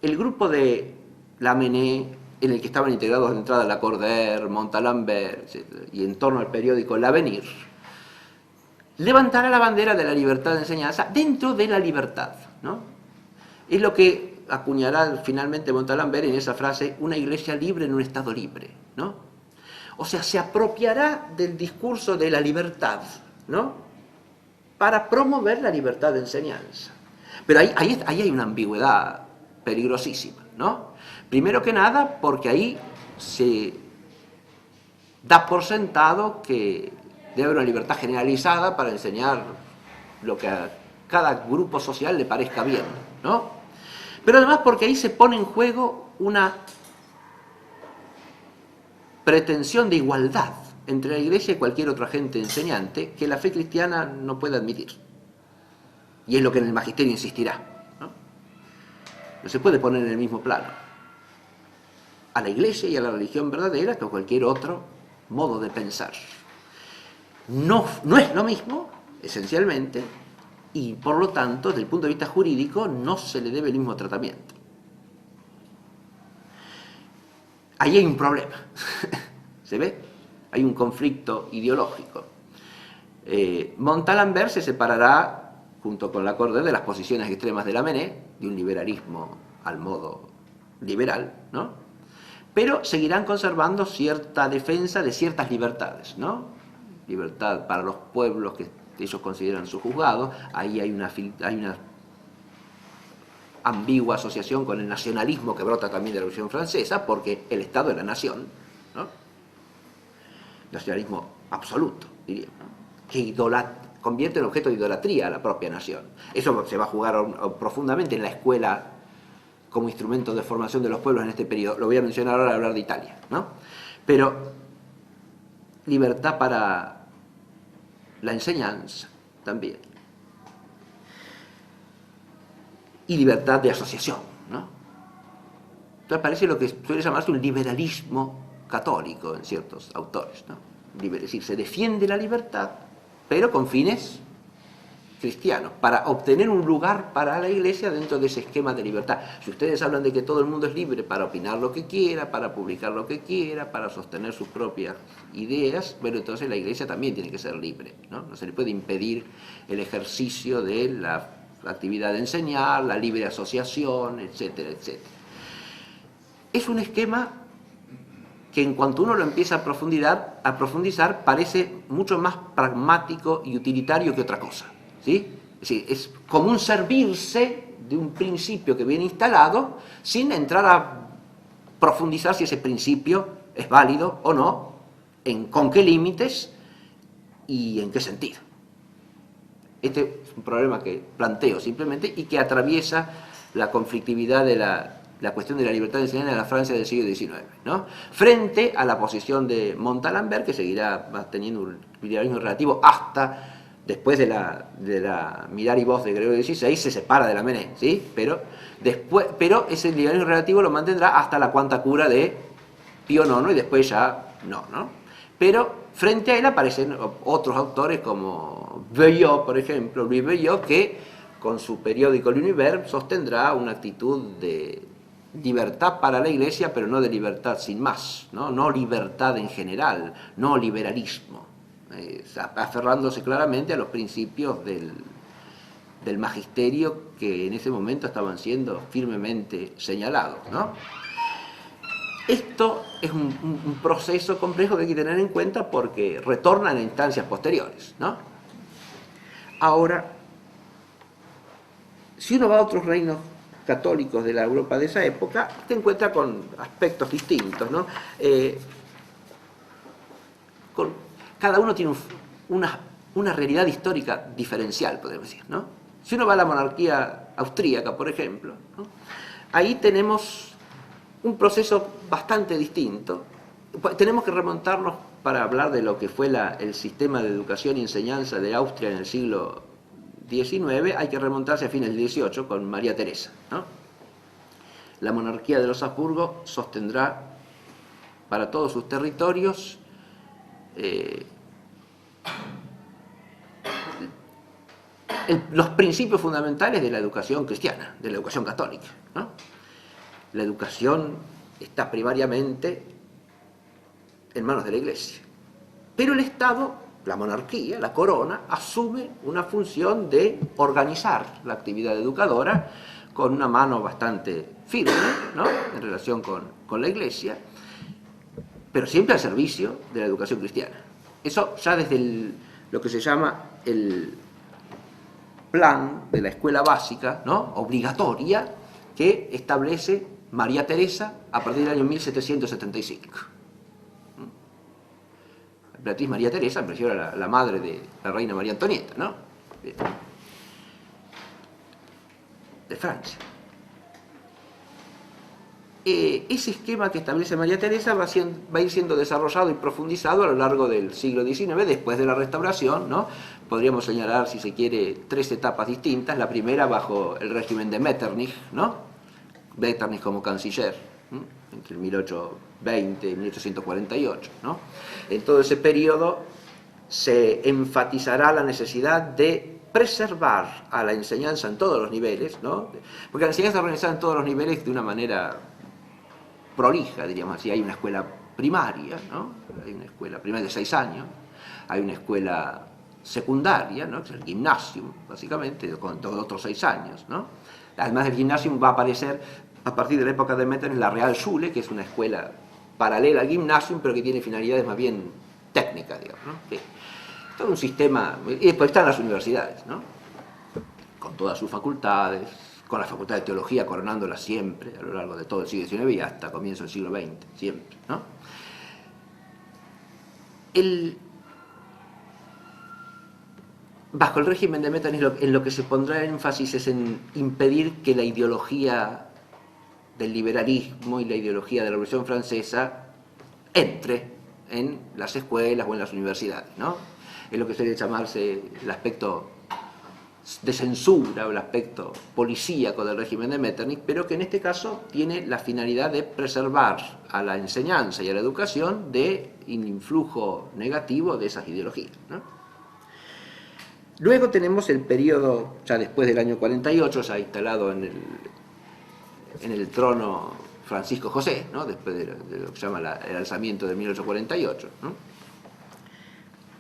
El grupo de Lamennais, en el que estaban integrados de entrada Lacordaire, Montalembert, etc., y en torno al periódico L'Avenir, levantará la bandera de la libertad de enseñanza dentro de la libertad, ¿no? Es lo que acuñará finalmente Montalembert en esa frase, una iglesia libre en un estado libre, ¿no? O sea, se apropiará del discurso de la libertad, ¿no?, para promover la libertad de enseñanza. Pero ahí hay una ambigüedad peligrosísima, ¿no? Primero que nada, porque ahí se da por sentado que debe haber una libertad generalizada para enseñar lo que a cada grupo social le parezca bien, ¿no? Pero además porque ahí se pone en juego una pretensión de igualdad entre la Iglesia y cualquier otro agente enseñante que la fe cristiana no puede admitir. Y es lo que en el magisterio insistirá, ¿no? No se puede poner en el mismo plano a la Iglesia y a la religión verdadera que cualquier otro modo de pensar. No es lo mismo esencialmente, y por lo tanto, desde el punto de vista jurídico, no se le debe el mismo tratamiento. Ahí hay un problema, ¿se ve? Hay un conflicto ideológico. Montalembert se separará, junto con Lacordaire, de las posiciones extremas de Lamennais, de un liberalismo al modo liberal, ¿no? Pero seguirán conservando cierta defensa de ciertas libertades, ¿no? Libertad para los pueblos que ellos consideran sus juzgados. Ahí hay una ambigua asociación con el nacionalismo que brota también de la Revolución Francesa, porque el Estado es la nación, ¿no? Nacionalismo absoluto, diría, que convierte en objeto de idolatría a la propia nación. Eso se va a jugar profundamente en la escuela como instrumento de formación de los pueblos en este periodo. Lo voy a mencionar ahora al hablar de Italia, ¿no? Pero libertad para la enseñanza también. Y libertad de asociación, ¿no? Entonces parece lo que suele llamarse un liberalismo católico en ciertos autores, ¿no? Es decir, se defiende la libertad, pero con fines cristianos, para obtener un lugar para la Iglesia dentro de ese esquema de libertad. Si ustedes hablan de que todo el mundo es libre para opinar lo que quiera, para publicar lo que quiera, para sostener sus propias ideas, bueno, entonces la Iglesia también tiene que ser libre, ¿no? No se le puede impedir el ejercicio de la actividad de enseñar, la libre asociación, etcétera, etcétera. Es un esquema que en cuanto uno lo empieza a profundizar parece mucho más pragmático y utilitario que otra cosa, ¿sí? Es decir, es como un servirse de un principio que viene instalado sin entrar a profundizar si ese principio es válido o no, con qué límites y en qué sentido. Este es un problema que planteo simplemente y que atraviesa la conflictividad de la cuestión de la libertad de enseñanza en la Francia del siglo XIX, ¿no? Frente a la posición de Montalembert, que seguirá teniendo un liberalismo relativo hasta después de la Mirar y Voz de Gregorio XVI, se separa de Lamennais, ¿sí? Pero ese liberalismo relativo lo mantendrá hasta la Quanta Cura de Pío IX y después ya no. Pero frente a él aparecen otros autores como Veuillot, por ejemplo, Louis Veuillot, que con su periódico L'Univers sostendrá una actitud de libertad para la Iglesia, pero no de libertad sin más, no libertad en general, no liberalismo, aferrándose claramente a los principios del magisterio que en ese momento estaban siendo firmemente señalados, ¿no? Esto es un proceso complejo que hay que tener en cuenta porque retorna en instancias posteriores, ¿no? Ahora, si uno va a otros reinos católicos de la Europa de esa época, se encuentra con aspectos distintos, ¿no? Cada uno tiene una realidad histórica diferencial, podemos decir, ¿no? Si uno va a la monarquía austríaca, por ejemplo, ¿no? Ahí tenemos un proceso bastante distinto. Tenemos que remontarnos para hablar de lo que fue el sistema de educación y enseñanza de Austria en el siglo XIX, hay que remontarse a fines del XVIII con María Teresa, ¿no? La monarquía de los Habsburgo sostendrá para todos sus territorios los principios fundamentales de la educación cristiana, de la educación católica, ¿no? La educación está primariamente en manos de la Iglesia, pero el Estado, la monarquía, la corona, asume una función de organizar la actividad educadora con una mano bastante firme, ¿no? En relación con la Iglesia, pero siempre al servicio de la educación cristiana. Eso ya desde lo que se llama el plan de la escuela básica, ¿no? Obligatoria, que establece María Teresa a partir del año 1775. Beatriz María Teresa, me refiero a la madre de la reina María Antonieta, ¿no? De Francia. Ese esquema que establece María Teresa va a ir siendo desarrollado y profundizado a lo largo del siglo XIX, después de la Restauración, ¿no? Podríamos señalar, si se quiere, 3 etapas distintas. La primera bajo el régimen de Metternich, ¿no? Metternich como canciller, ¿no? Entre 1820 y 1848, ¿no? En todo ese periodo se enfatizará la necesidad de preservar a la enseñanza en todos los niveles, ¿no? Porque la enseñanza está organizada en todos los niveles de una manera prolija, diríamos así. Hay una escuela primaria, ¿no? Hay una escuela primaria de 6 años, hay una escuela secundaria, ¿no? Que es el gimnasium, básicamente, con otros 6 años, ¿no? Además del gimnasium va a aparecer, a partir de la época de Metternich, la Real Schule, que es una escuela paralela al gimnasium, pero que tiene finalidades más bien técnicas, digamos, ¿no? Sí. Todo un sistema, y después están las universidades, ¿no? Con todas sus facultades, con la facultad de teología coronándola siempre, a lo largo de todo el siglo XIX y hasta comienzo del siglo XX, siempre, ¿no? Bajo el régimen de Metternich, en lo que se pondrá énfasis es en impedir que la ideología del liberalismo y la ideología de la Revolución Francesa entre en las escuelas o en las universidades, ¿no? Es lo que suele llamarse el aspecto de censura o el aspecto policíaco del régimen de Metternich, pero que en este caso tiene la finalidad de preservar a la enseñanza y a la educación del influjo negativo de esas ideologías, ¿no? Luego tenemos el periodo, ya después del año 48, ya instalado en el trono Francisco José, ¿no? Después de lo que se llama el alzamiento de 1848, ¿no?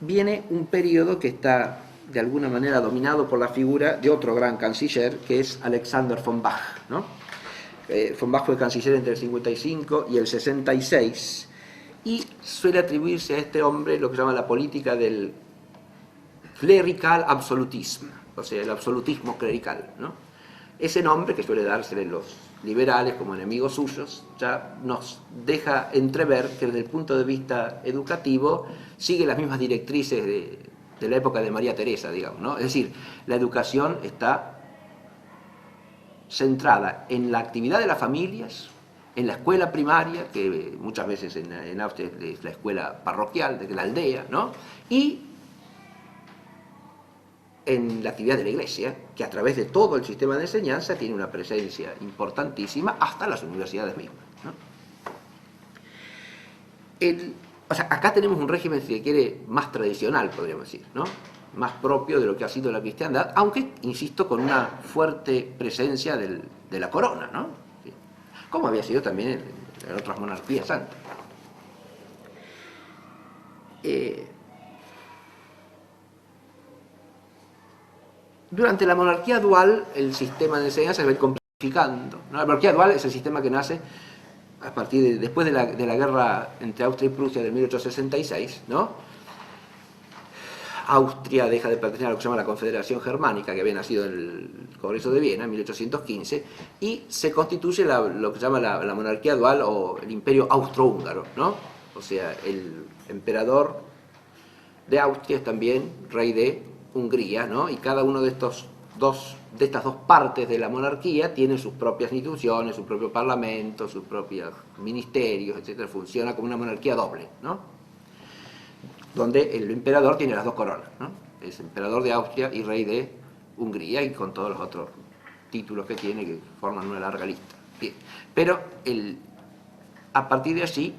Viene un periodo que está de alguna manera dominado por la figura de otro gran canciller, que es Alexander von Bach, ¿no? Von Bach fue canciller entre el 55 y el 66, y suele atribuirse a este hombre lo que se llama la política del clerical absolutismo, o sea, el absolutismo clerical, ¿no? Ese nombre, que suele dársele los liberales como enemigos suyos, ya nos deja entrever que desde el punto de vista educativo sigue las mismas directrices de la época de María Teresa, digamos, ¿no? Es decir, la educación está centrada en la actividad de las familias, en la escuela primaria, que muchas veces en Austria es la escuela parroquial, de la aldea, ¿no? Y en la actividad de la Iglesia, que a través de todo el sistema de enseñanza tiene una presencia importantísima hasta las universidades mismas, ¿no? O sea, acá tenemos un régimen, si se quiere, más tradicional, podríamos decir, ¿no? Más propio de lo que ha sido la cristiandad, aunque, insisto, con una fuerte presencia de la corona, ¿no? Sí. Como había sido también en otras monarquías antes. Durante la monarquía dual, el sistema de enseñanza se va complicando, ¿no? La monarquía dual es el sistema que nace a partir después de la guerra entre Austria y Prusia de 1866, ¿no? Austria deja de pertenecer a lo que se llama la Confederación Germánica, que había nacido en el Congreso de Viena en 1815, y se constituye lo que se llama la monarquía dual o el imperio austrohúngaro, ¿no? O sea, el emperador de Austria es también rey de Hungría, ¿no? Y cada uno de estas dos partes de la monarquía tiene sus propias instituciones, su propio parlamento, sus propios ministerios, etcétera. Funciona como una monarquía doble, ¿no? Donde el emperador tiene las dos coronas, ¿no? Es emperador de Austria y rey de Hungría, y con todos los otros títulos que tiene, que forman una larga lista. Bien. Pero a partir de allí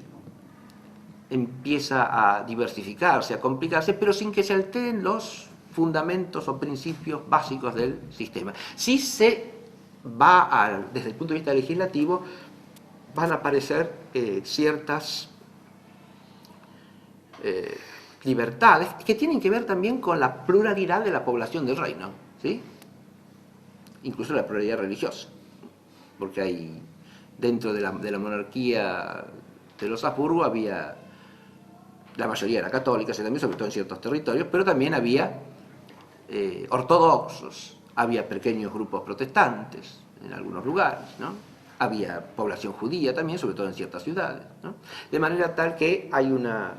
empieza a diversificarse, a complicarse, pero sin que se alteren los fundamentos o principios básicos del sistema. Si se va desde el punto de vista legislativo, van a aparecer ciertas libertades que tienen que ver también con la pluralidad de la población del reino, ¿sí? Incluso la pluralidad religiosa, porque hay dentro de la monarquía de los Habsburgo había, la mayoría era católica, también, sobre todo en ciertos territorios, pero también había ortodoxos, había pequeños grupos protestantes en algunos lugares, ¿no? Había población judía también, sobre todo en ciertas ciudades, ¿no? De manera tal que hay una,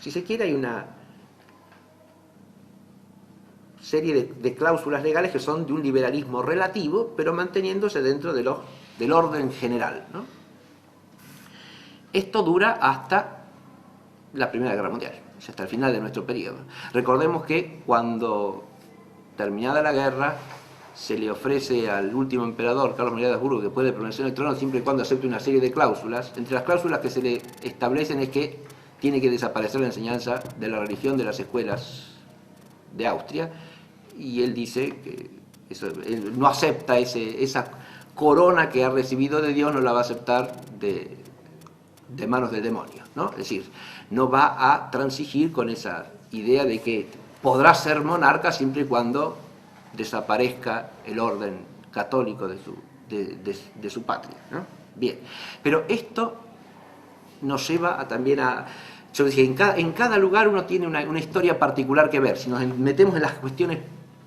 si se quiere, hay una serie de cláusulas legales que son de un liberalismo relativo, pero manteniéndose dentro del orden general, ¿no? Esto dura hasta la Primera Guerra Mundial, hasta el final de nuestro periodo. Recordemos que cuando terminada la guerra se le ofrece al último emperador, Carlos María de Habsburgo, que puede permanecer en el trono siempre y cuando acepte una serie de cláusulas. Entre las cláusulas que se le establecen es que tiene que desaparecer la enseñanza de la religión de las escuelas de Austria, y él dice que él no acepta esa corona que ha recibido de Dios, no la va a aceptar de manos del demonio, ¿no? Es decir, no va a transigir con esa idea de que podrá ser monarca siempre y cuando desaparezca el orden católico de su patria, ¿no? Bien, pero esto nos lleva también a... Yo dije, en cada lugar uno tiene una historia particular que ver. Si nos metemos en las cuestiones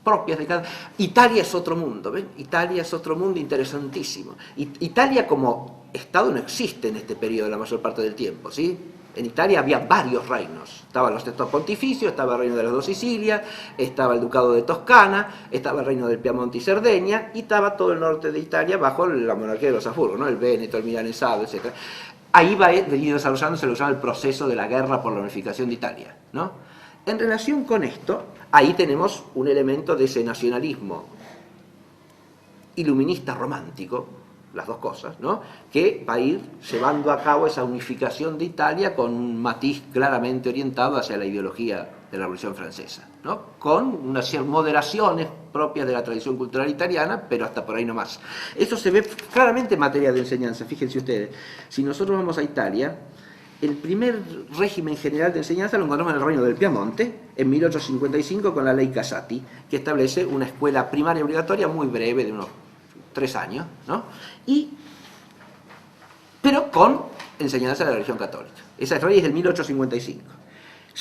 propias de cada... Italia es otro mundo, ¿ven? Italia es otro mundo interesantísimo. Italia como Estado no existe en este periodo la mayor parte del tiempo, ¿sí? En Italia había varios reinos. Estaban los estados pontificios, estaba el reino de las dos Sicilias, estaba el ducado de Toscana, estaba el reino del Piamonte y Cerdeña, y estaba todo el norte de Italia bajo la monarquía de los Habsburgo, ¿no? El Véneto, el Milanesado, etc. Ahí va desarrollándose lo que se llama el proceso de la guerra por la unificación de Italia, ¿no? En relación con esto, ahí tenemos un elemento de ese nacionalismo iluminista romántico, las dos cosas, ¿no? Que va a ir llevando a cabo esa unificación de Italia con un matiz claramente orientado hacia la ideología de la Revolución Francesa, ¿no? Con unas moderaciones propias de la tradición cultural italiana, pero hasta por ahí no más. Eso se ve claramente en materia de enseñanza. Fíjense ustedes, si nosotros vamos a Italia, el primer régimen general de enseñanza lo encontramos en el Reino del Piamonte, en 1855, con la ley Casati, que establece una escuela primaria obligatoria muy breve, de unos 3 años, ¿no? Pero con enseñanza de la religión católica. Esa ley es del 1855.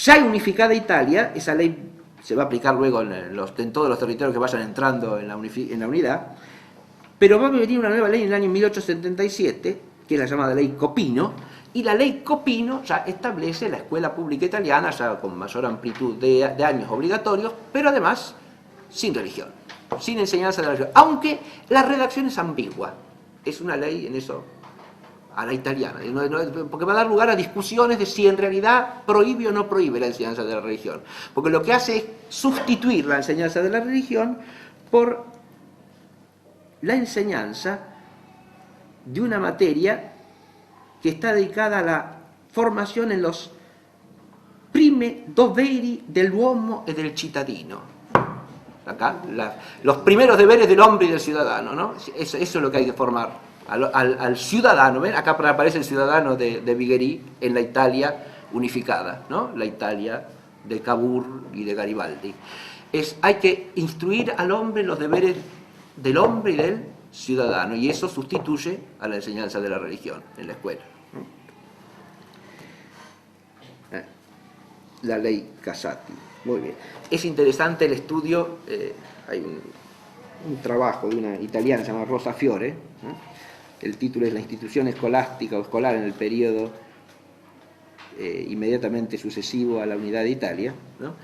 Ya unificada Italia, esa ley se va a aplicar luego en todos los territorios que vayan entrando en la unidad, pero va a venir una nueva ley en el año 1877, que es la llamada ley Copino, y la ley Copino ya establece la escuela pública italiana, ya con mayor amplitud de años obligatorios, pero además sin religión, sin enseñanza de la religión, aunque la redacción es ambigua. Es una ley en eso a la italiana, porque va a dar lugar a discusiones de si en realidad prohíbe o no prohíbe la enseñanza de la religión, porque lo que hace es sustituir la enseñanza de la religión por la enseñanza de una materia que está dedicada a la formación en los prime doveri dell'uomo e del cittadino. Acá, los primeros deberes del hombre y del ciudadano, ¿no? Eso es lo que hay que formar. Al ciudadano, ¿ven? Acá aparece el ciudadano de Vigheri en la Italia unificada, ¿no? La Italia de Cavour y de Garibaldi. Hay que instruir al hombre los deberes del hombre y del ciudadano, y eso sustituye a la enseñanza de la religión en la escuela. La ley Casati. Muy bien. Es interesante el estudio, hay un trabajo de una italiana llamada Rosa Fiore, ¿no? El título es La institución escolástica o escolar en el periodo inmediatamente sucesivo a la unidad de Italia, ¿no?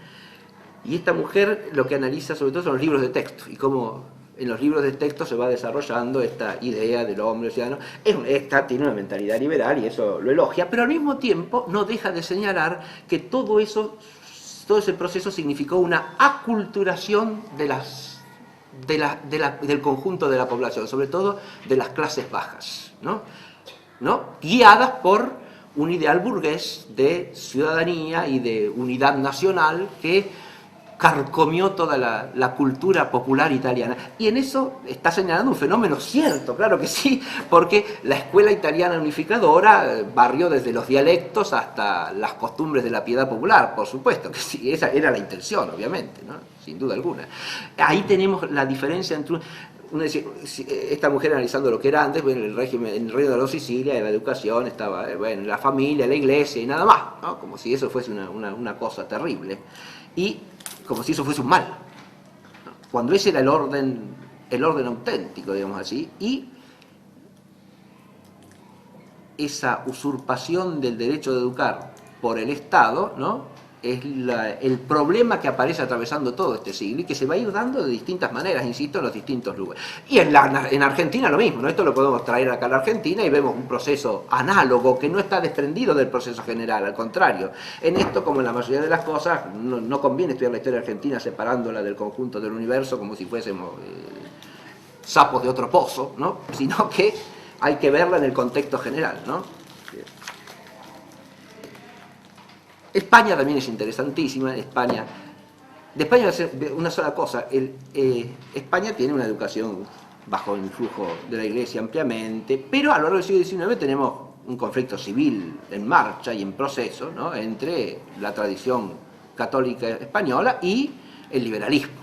Y esta mujer lo que analiza sobre todo son los libros de texto y cómo en los libros de texto se va desarrollando esta idea del hombre ciudadano. Tiene una mentalidad liberal y eso lo elogia, pero al mismo tiempo no deja de señalar que todo ese proceso significó una aculturación del conjunto de la población, sobre todo de las clases bajas, ¿no? Guiadas por un ideal burgués de ciudadanía y de unidad nacional que carcomió toda la cultura popular italiana. Y en eso está señalando un fenómeno cierto, claro que sí, porque la escuela italiana unificadora barrió desde los dialectos hasta las costumbres de la piedad popular, por supuesto, que sí, esa era la intención, obviamente, ¿no? Sin duda alguna. Ahí tenemos la diferencia entre... esta mujer analizando lo que era antes, bueno, el régimen, en el reino de la Sicilia, en la educación, estaba la familia, la iglesia y nada más, ¿no? Como si eso fuese una cosa terrible. Y como si eso fuese un mal, ¿no? Cuando ese era el orden auténtico, digamos así, y esa usurpación del derecho de educar por el Estado, ¿no? Es el problema que aparece atravesando todo este siglo y que se va a ir dando de distintas maneras, insisto, en los distintos lugares. Y en Argentina lo mismo, ¿no? Esto lo podemos traer acá a la Argentina y vemos un proceso análogo que no está desprendido del proceso general, al contrario. En esto, como en la mayoría de las cosas, no conviene estudiar la historia argentina separándola del conjunto del universo como si fuésemos sapos de otro pozo, ¿no? Sino que hay que verla en el contexto general, ¿no? España también es interesantísima. España va a ser una sola cosa. España tiene una educación bajo el influjo de la Iglesia ampliamente, pero a lo largo del siglo XIX tenemos un conflicto civil en marcha y en proceso, ¿no?, entre la tradición católica española y el liberalismo,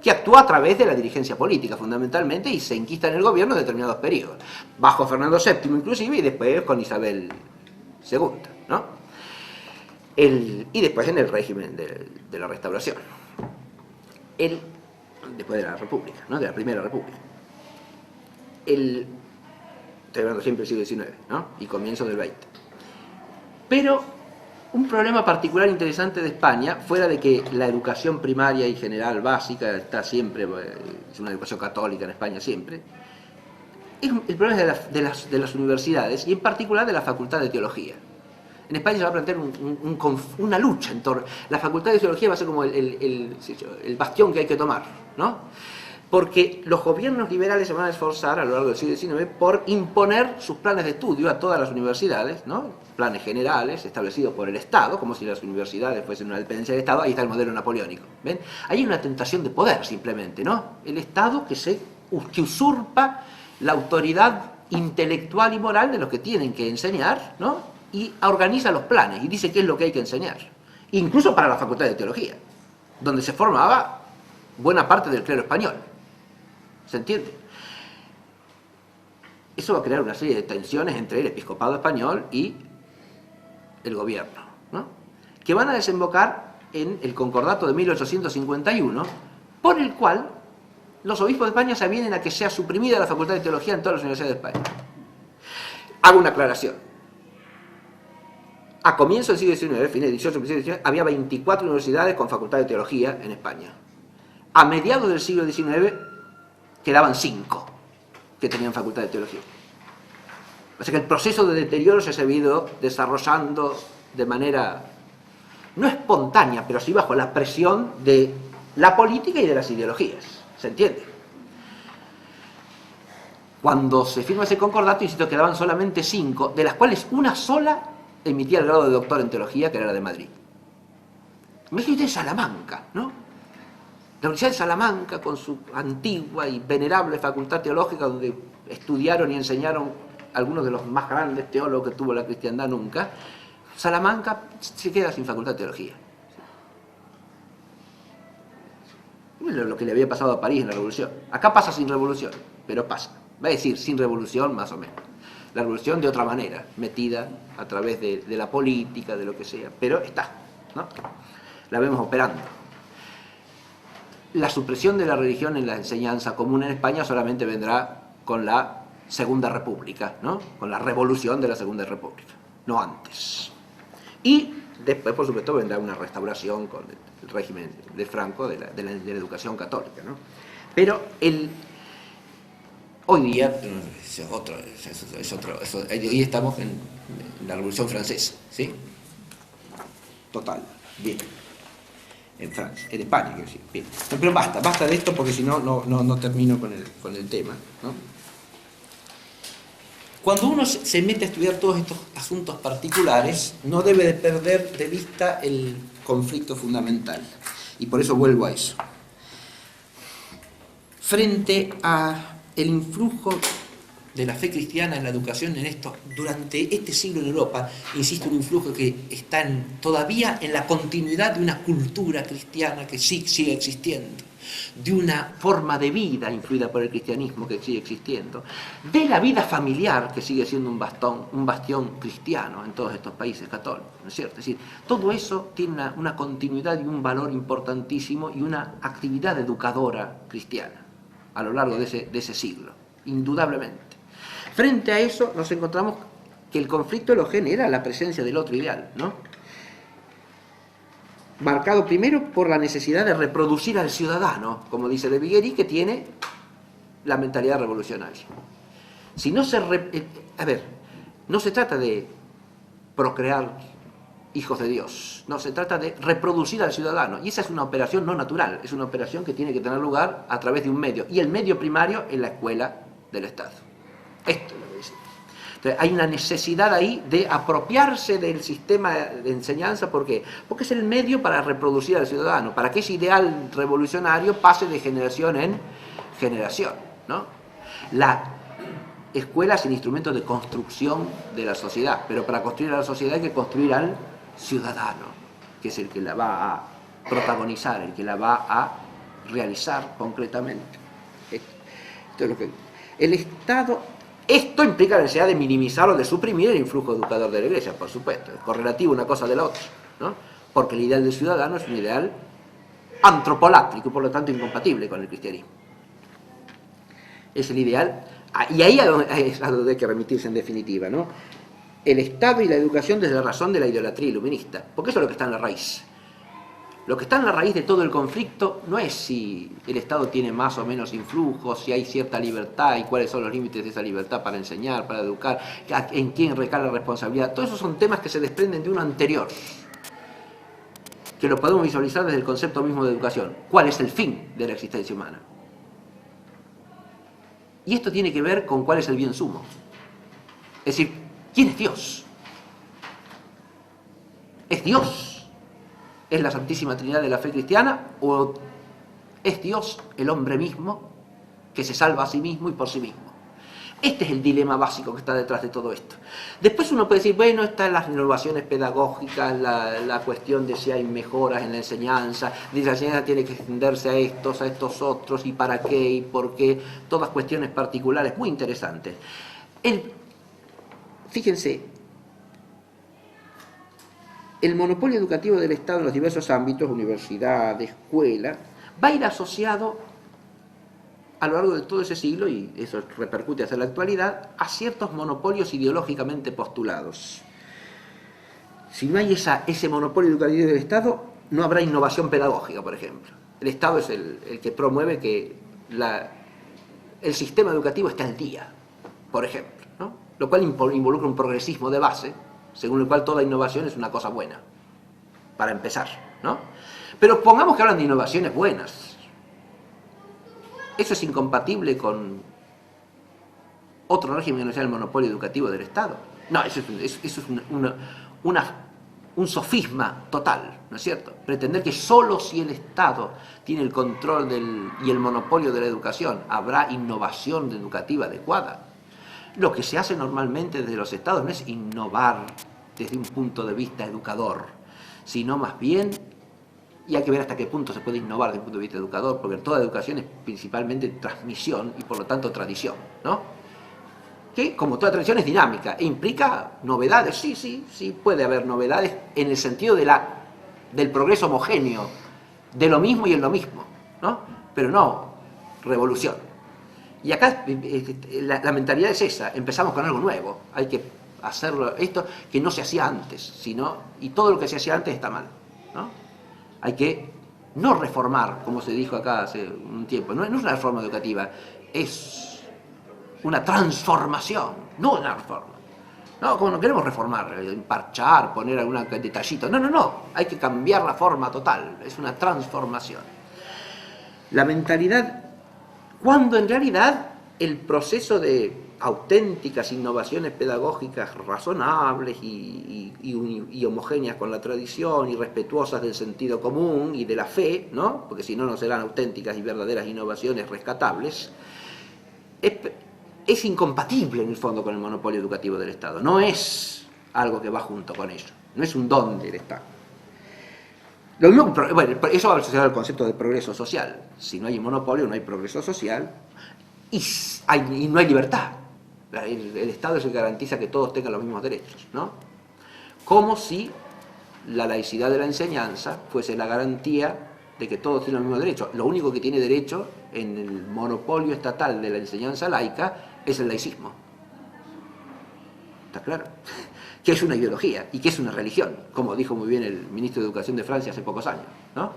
que actúa a través de la dirigencia política fundamentalmente y se enquista en el gobierno en determinados periodos, bajo Fernando VII inclusive y después con Isabel II, ¿no? Y después en el régimen de la Restauración, después de la República, ¿no?, de la Primera República. Estoy hablando siempre del siglo XIX, ¿no?, y comienzo del XX. Pero un problema particular interesante de España, fuera de que la educación primaria y general básica está siempre, es una educación católica en España siempre, es el problema de las universidades y en particular de la Facultad de Teología. En España se va a plantear una lucha en torno. La Facultad de Teología va a ser como el bastión que hay que tomar, ¿no? Porque los gobiernos liberales se van a esforzar a lo largo del siglo XIX por imponer sus planes de estudio a todas las universidades, ¿no?, planes generales establecidos por el Estado, como si las universidades fuesen una dependencia del Estado. Ahí está el modelo napoleónico, ¿ven? Hay una tentación de poder simplemente, ¿no? El Estado que usurpa la autoridad intelectual y moral de los que tienen que enseñar, ¿no?, y organiza los planes y dice qué es lo que hay que enseñar, incluso para la Facultad de Teología, donde se formaba buena parte del clero español. ¿Se entiende? Eso va a crear una serie de tensiones entre el episcopado español y el gobierno, ¿no?, que van a desembocar en el concordato de 1851, por el cual los obispos de España se avienen a que sea suprimida la Facultad de Teología en todas las universidades de España. Hago una aclaración. A comienzos del siglo XIX, fines del XVIII, principios del XIX, había 24 universidades con Facultad de Teología en España. A mediados del siglo XIX quedaban 5 que tenían Facultad de Teología. O sea que el proceso de deterioro se ha ido desarrollando de manera no espontánea, pero sí bajo la presión de la política y de las ideologías. ¿Se entiende? Cuando se firma ese concordato, insisto, quedaban solamente 5, de las cuales una sola emitía el grado de doctor en teología, que era la de Madrid. Imagínate Salamanca, ¿no? La Universidad de Salamanca, con su antigua y venerable facultad teológica, donde estudiaron y enseñaron algunos de los más grandes teólogos que tuvo la cristiandad nunca, Salamanca se queda sin facultad de teología. Lo que le había pasado a París en la Revolución. Acá pasa sin revolución, pero pasa. Va a decir sin revolución más o menos. La revolución de otra manera, metida a través de la política, de lo que sea, pero está, ¿no? La vemos operando. La supresión de la religión en la enseñanza común en España solamente vendrá con la Segunda República, ¿no?, con la revolución de la Segunda República, no antes. Y después, por supuesto, vendrá una restauración con el régimen de Franco de la educación católica, ¿no? Pero hoy día hoy estamos en la Revolución Francesa, ¿sí? Total, bien. En Francia, en España, quiero decir. Bien. Pero basta de esto porque si no, no termino con el tema, ¿no? Cuando uno se mete a estudiar todos estos asuntos particulares, no debe de perder de vista el conflicto fundamental. Y por eso vuelvo a eso. Frente a el influjo de la fe cristiana en la educación durante este siglo en Europa, insisto, un influjo que está todavía en la continuidad de una cultura cristiana que sigue existiendo, de una forma de vida influida por el cristianismo que sigue existiendo, de la vida familiar que sigue siendo un bastión cristiano en todos estos países católicos, ¿no es cierto? Es decir, todo eso tiene una continuidad y un valor importantísimo y una actividad educadora cristiana a lo largo de ese siglo, indudablemente. Frente a eso nos encontramos que el conflicto lo genera la presencia del otro ideal, ¿no?, marcado primero por la necesidad de reproducir al ciudadano, como dice de Viguerie, que tiene la mentalidad revolucionaria. Si no no se trata de procrear hijos de Dios, no, se trata de reproducir al ciudadano, y esa es una operación no natural, es una operación que tiene que tener lugar a través de un medio, y el medio primario es la escuela del Estado. Esto es lo que dice. Entonces, hay una necesidad ahí de apropiarse del sistema de enseñanza. ¿Por qué? Porque es el medio para reproducir al ciudadano, para que ese ideal revolucionario pase de generación en generación, ¿no? La escuela es el instrumento de construcción de la sociedad, pero para construir a la sociedad hay que construir al ciudadano, que es el que la va a protagonizar, el que la va a realizar concretamente. Esto es lo que el Estado. Esto implica la necesidad de minimizar o de suprimir el influjo educador de la Iglesia, por supuesto. Es correlativo una cosa de la otra, ¿no? Porque el ideal del ciudadano es un ideal antropolátrico y por lo tanto incompatible con el cristianismo. Es el ideal, y ahí es a donde hay que remitirse en definitiva, ¿no? El Estado y la educación desde la razón de la idolatría iluminista, porque eso es lo que está en la raíz. Lo que está en la raíz de todo el conflicto no es si el Estado tiene más o menos influjo, si hay cierta libertad y cuáles son los límites de esa libertad para enseñar, para educar, en quién recae la responsabilidad. Todos esos son temas que se desprenden de uno anterior, que lo podemos visualizar desde el concepto mismo de educación. ¿Cuál es el fin de la existencia humana? Y esto tiene que ver con cuál es el bien sumo. Es decir, ¿quién es Dios? ¿Es Dios? ¿Es la Santísima Trinidad de la fe cristiana? ¿O es Dios el hombre mismo que se salva a sí mismo y por sí mismo? Este es el dilema básico que está detrás de todo esto. Después uno puede decir, bueno, están las innovaciones pedagógicas, la cuestión de si hay mejoras en la enseñanza tiene que extenderse a estos otros, y para qué, y por qué, todas cuestiones particulares muy interesantes. Fíjense, el monopolio educativo del Estado en los diversos ámbitos, universidad, escuela, va a ir asociado a lo largo de todo ese siglo, y eso repercute hacia la actualidad, a ciertos monopolios ideológicamente postulados. Si no hay ese monopolio educativo del Estado, no habrá innovación pedagógica, por ejemplo. El Estado es el que promueve que el sistema educativo esté al día, por ejemplo, ¿no? Lo cual involucra un progresismo de base, según el cual toda innovación es una cosa buena, para empezar, ¿no? Pero pongamos que hablan de innovaciones buenas. ¿Eso es incompatible con otro régimen que no sea el monopolio educativo del Estado? No, eso es un sofisma total, ¿no es cierto? Pretender que solo si el Estado tiene el control y el monopolio de la educación habrá innovación educativa adecuada. Lo que se hace normalmente desde los Estados no es innovar desde un punto de vista educador, sino más bien, y hay que ver hasta qué punto se puede innovar desde un punto de vista educador, porque toda educación es principalmente transmisión y por lo tanto tradición, ¿no? Que como toda tradición es dinámica e implica novedades. Sí, puede haber novedades en el sentido del progreso homogéneo, de lo mismo y en lo mismo, ¿no? Pero no revolución. Y acá la mentalidad es esa, empezamos con algo nuevo, hay que hacerlo, esto que no se hacía antes, y todo lo que se hacía antes está mal, ¿no? Hay que no reformar, como se dijo acá hace un tiempo, no es una reforma educativa, es una transformación, no una reforma. No, como no queremos reformar, parchar, poner algún detallito, no, hay que cambiar la forma total, es una transformación. La mentalidad, cuando en realidad el proceso de auténticas innovaciones pedagógicas razonables y homogéneas con la tradición y respetuosas del sentido común y de la fe, ¿no? Porque si no, no serán auténticas y verdaderas innovaciones rescatables, es incompatible en el fondo con el monopolio educativo del Estado. No es algo que va junto con ello, no es un don del Estado. Lo mismo, bueno, eso va asociado al concepto de progreso social. Si no hay monopolio, no hay progreso social y no hay libertad. El Estado es el que garantiza que todos tengan los mismos derechos, ¿no? Como si la laicidad de la enseñanza fuese la garantía de que todos tienen los mismos derechos. Lo único que tiene derecho en el monopolio estatal de la enseñanza laica es el laicismo. ¿Está claro? Que es una ideología y que es una religión, como dijo muy bien el ministro de Educación de Francia hace pocos años, ¿no?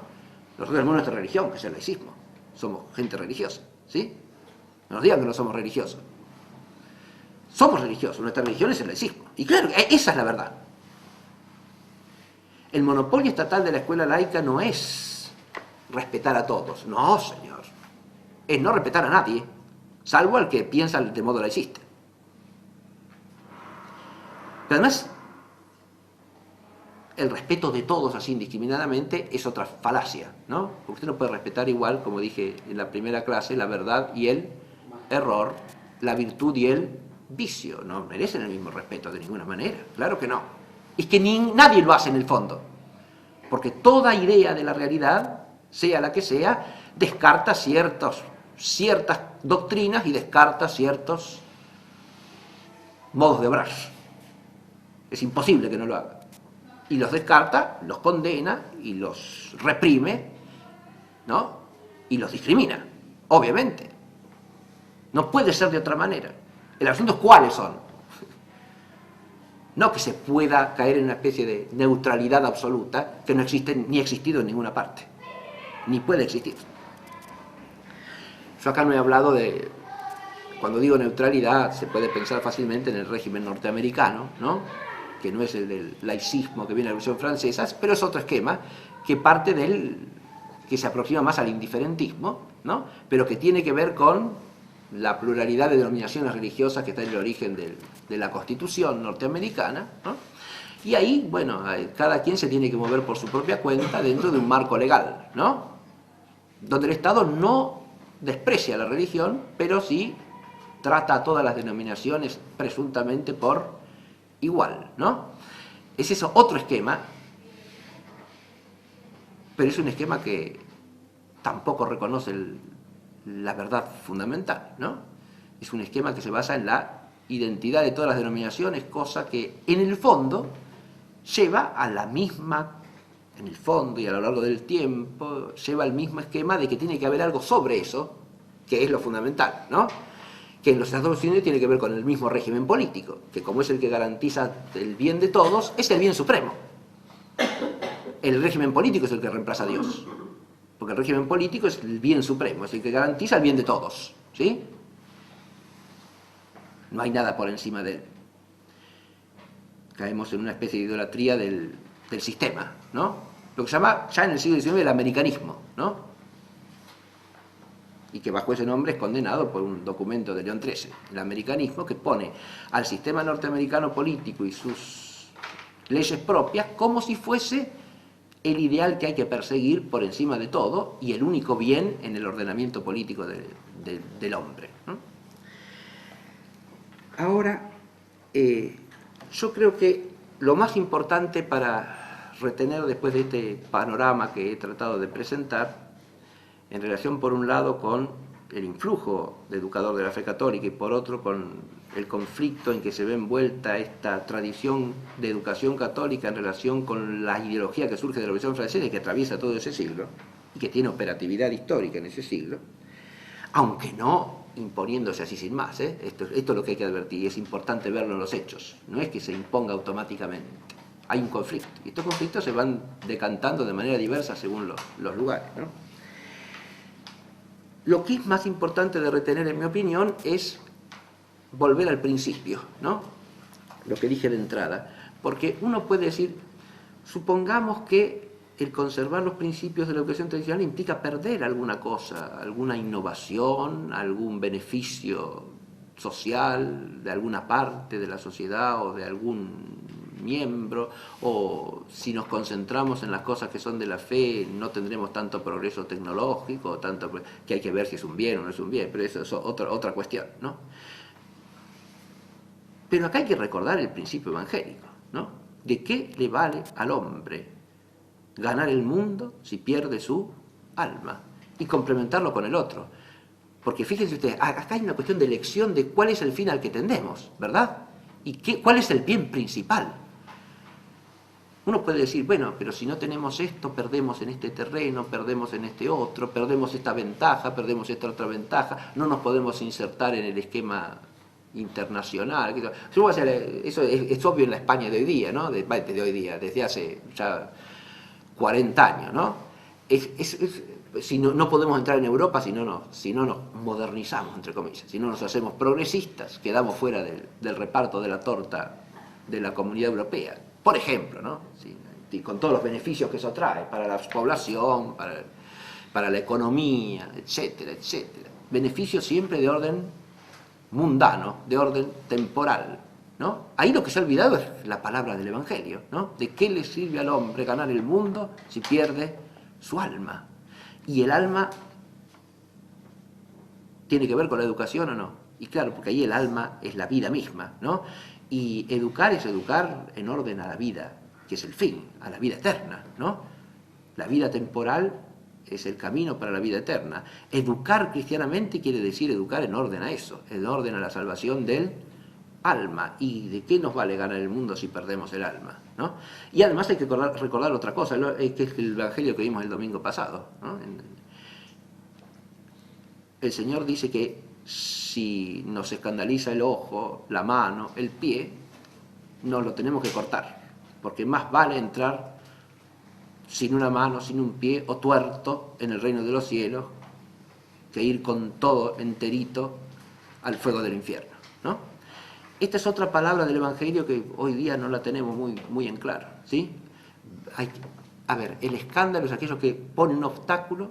Nosotros tenemos nuestra religión, que es el laicismo. Somos gente religiosa, ¿sí? No nos digan que no somos religiosos. Somos religiosos, nuestra religión es el laicismo. Y claro, esa es la verdad. El monopolio estatal de la escuela laica no es respetar a todos, no, señor. Es no respetar a nadie, salvo al que piensa de modo laicista. Porque además, el respeto de todos así indiscriminadamente es otra falacia, ¿no? Porque usted no puede respetar igual, como dije en la primera clase, la verdad y el error, la virtud y el vicio. No merecen el mismo respeto de ninguna manera, claro que no. Es que nadie lo hace en el fondo, porque toda idea de la realidad, sea la que sea, descarta ciertas doctrinas y descarta ciertos modos de obrar. Es imposible que no lo haga. Y los descarta, los condena y los reprime, ¿no? Y los discrimina, obviamente. No puede ser de otra manera. El asunto es cuáles son. No que se pueda caer en una especie de neutralidad absoluta que no existe ni ha existido en ninguna parte, ni puede existir. Yo acá no he hablado de... Cuando digo neutralidad, se puede pensar fácilmente en el régimen norteamericano, ¿no? Que no es el del laicismo que viene de la Revolución Francesa, pero es otro esquema que parte que se aproxima más al indiferentismo, ¿no? Pero que tiene que ver con la pluralidad de denominaciones religiosas que está en el origen de la Constitución norteamericana, ¿no? Y ahí, bueno, cada quien se tiene que mover por su propia cuenta dentro de un marco legal, ¿no? Donde el Estado no desprecia la religión, pero sí trata a todas las denominaciones presuntamente por igual, ¿no? Es eso otro esquema, pero es un esquema que tampoco reconoce la verdad fundamental, ¿no? Es un esquema que se basa en la identidad de todas las denominaciones, cosa que en el fondo lleva a la misma, en el fondo y a lo largo del tiempo, lleva al mismo esquema de que tiene que haber algo sobre eso, que es lo fundamental, ¿no? Que en los Estados Unidos tiene que ver con el mismo régimen político, que como es el que garantiza el bien de todos, es el bien supremo. El régimen político es el que reemplaza a Dios, porque el régimen político es el bien supremo, es el que garantiza el bien de todos, ¿sí? No hay nada por encima de él. Caemos en una especie de idolatría del sistema, ¿no? Lo que se llama ya en el siglo XIX el americanismo, ¿no? Y que bajo ese nombre es condenado por un documento de León XIII, el americanismo, que pone al sistema norteamericano político y sus leyes propias como si fuese el ideal que hay que perseguir por encima de todo y el único bien en el ordenamiento político del hombre, ¿no? Ahora, yo creo que lo más importante para retener después de este panorama que he tratado de presentar, en relación por un lado con el influjo de educador de la fe católica y por otro con el conflicto en que se ve envuelta esta tradición de educación católica en relación con la ideología que surge de la Revolución Francesa y que atraviesa todo ese siglo y que tiene operatividad histórica en ese siglo, aunque no imponiéndose así sin más, ¿eh? Esto es lo que hay que advertir y es importante verlo en los hechos, no es que se imponga automáticamente, hay un conflicto y estos conflictos se van decantando de manera diversa según los lugares, ¿no? Lo que es más importante de retener, en mi opinión, es volver al principio, ¿no? Lo que dije de entrada. Porque uno puede decir, supongamos que el conservar los principios de la educación tradicional implica perder alguna cosa, alguna innovación, algún beneficio social de alguna parte de la sociedad o de algún miembro, o si nos concentramos en las cosas que son de la fe no tendremos tanto progreso tecnológico, tanto que hay que ver si es un bien o no es un bien, pero eso es otra cuestión, ¿no? Pero acá hay que recordar el principio evangélico, ¿no? ¿De qué le vale al hombre ganar el mundo si pierde su alma? Y complementarlo con el otro. Porque fíjense ustedes, acá hay una cuestión de elección de cuál es el fin al que tendemos, ¿verdad? Y cuál es el bien principal. Uno puede decir, bueno, pero si no tenemos esto, perdemos en este terreno, perdemos en este otro, perdemos esta ventaja, perdemos esta otra ventaja, no nos podemos insertar en el esquema internacional. Eso es obvio en la España de hoy día, ¿no? De hoy día, desde hace ya 40 años, ¿no? Si no podemos entrar en Europa si no nos modernizamos, entre comillas, si no nos hacemos progresistas, quedamos fuera del reparto de la torta de la Comunidad Europea, por ejemplo, ¿no? Sí, con todos los beneficios que eso trae para la población, para la economía, etcétera, etcétera. Beneficios siempre de orden mundano, de orden temporal, ¿no? Ahí lo que se ha olvidado es la palabra del Evangelio, ¿no? ¿De qué le sirve al hombre ganar el mundo si pierde su alma? Y el alma tiene que ver con la educación o no. Y claro, porque ahí el alma es la vida misma, ¿no? Y educar es educar en orden a la vida, que es el fin, a la vida eterna, ¿no? La vida temporal es el camino para la vida eterna. Educar cristianamente quiere decir educar en orden a eso, en orden a la salvación del alma. ¿Y de qué nos vale ganar el mundo si perdemos el alma? ¿No? Y además hay que recordar otra cosa, que es el Evangelio que vimos el domingo pasado, ¿no? El Señor dice que si nos escandaliza el ojo, la mano, el pie, nos lo tenemos que cortar, porque más vale entrar sin una mano, sin un pie o tuerto en el reino de los cielos que ir con todo enterito al fuego del infierno, ¿no? Esta es otra palabra del Evangelio que hoy día no la tenemos muy en claro, ¿sí? A ver, el escándalo es aquello que pone un obstáculo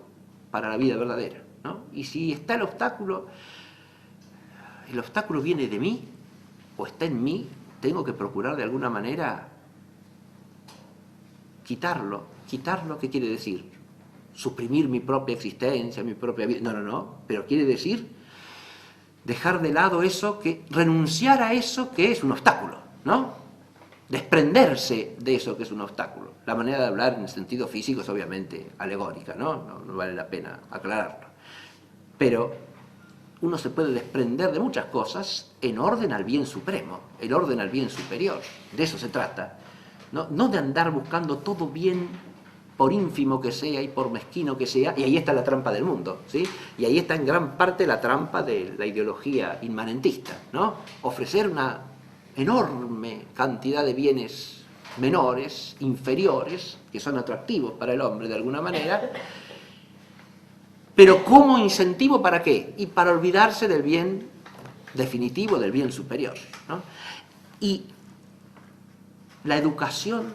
para la vida verdadera, ¿no? Y si está el obstáculo viene de mí o está en mí, tengo que procurar de alguna manera quitarlo. ¿Quitarlo qué quiere decir? Suprimir mi propia existencia, mi propia vida. No, pero quiere decir dejar de lado eso, renunciar a eso que es un obstáculo, ¿no? Desprenderse de eso que es un obstáculo. La manera de hablar en el sentido físico es obviamente alegórica, ¿no? No vale la pena aclararlo. Pero uno se puede desprender de muchas cosas en orden al bien supremo, en orden al bien superior. De eso se trata. No de andar buscando todo bien, por ínfimo que sea y por mezquino que sea, y ahí está la trampa del mundo, ¿sí? Y ahí está en gran parte la trampa de la ideología inmanentista, ¿no? Ofrecer una enorme cantidad de bienes menores, inferiores, que son atractivos para el hombre de alguna manera, pero como incentivo ¿para qué? Y para olvidarse del bien definitivo, del bien superior, ¿no? Y la educación,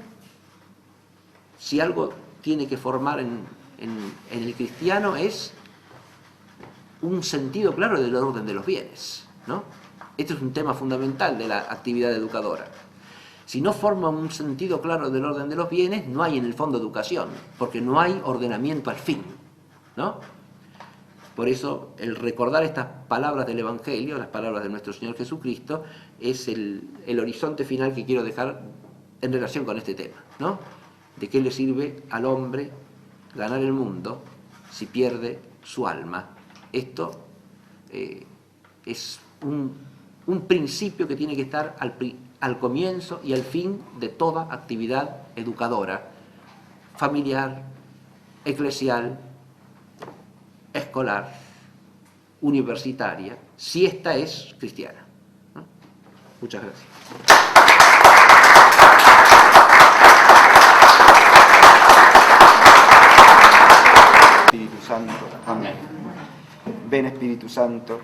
si algo tiene que formar en el cristiano, es un sentido claro del orden de los bienes, ¿no? Este es un tema fundamental de la actividad educadora. Si no forma un sentido claro del orden de los bienes, no hay en el fondo educación, porque no hay ordenamiento al fin, ¿no? Por eso el recordar estas palabras del Evangelio, las palabras de nuestro Señor Jesucristo, es el horizonte final que quiero dejar en relación con este tema, ¿no? ¿De qué le sirve al hombre ganar el mundo si pierde su alma? Esto es un principio que tiene que estar al comienzo y al fin de toda actividad educadora, familiar, eclesial, escolar, universitaria, si esta es cristiana, ¿no? Muchas gracias. Espíritu Santo. Amén. Ven Espíritu Santo.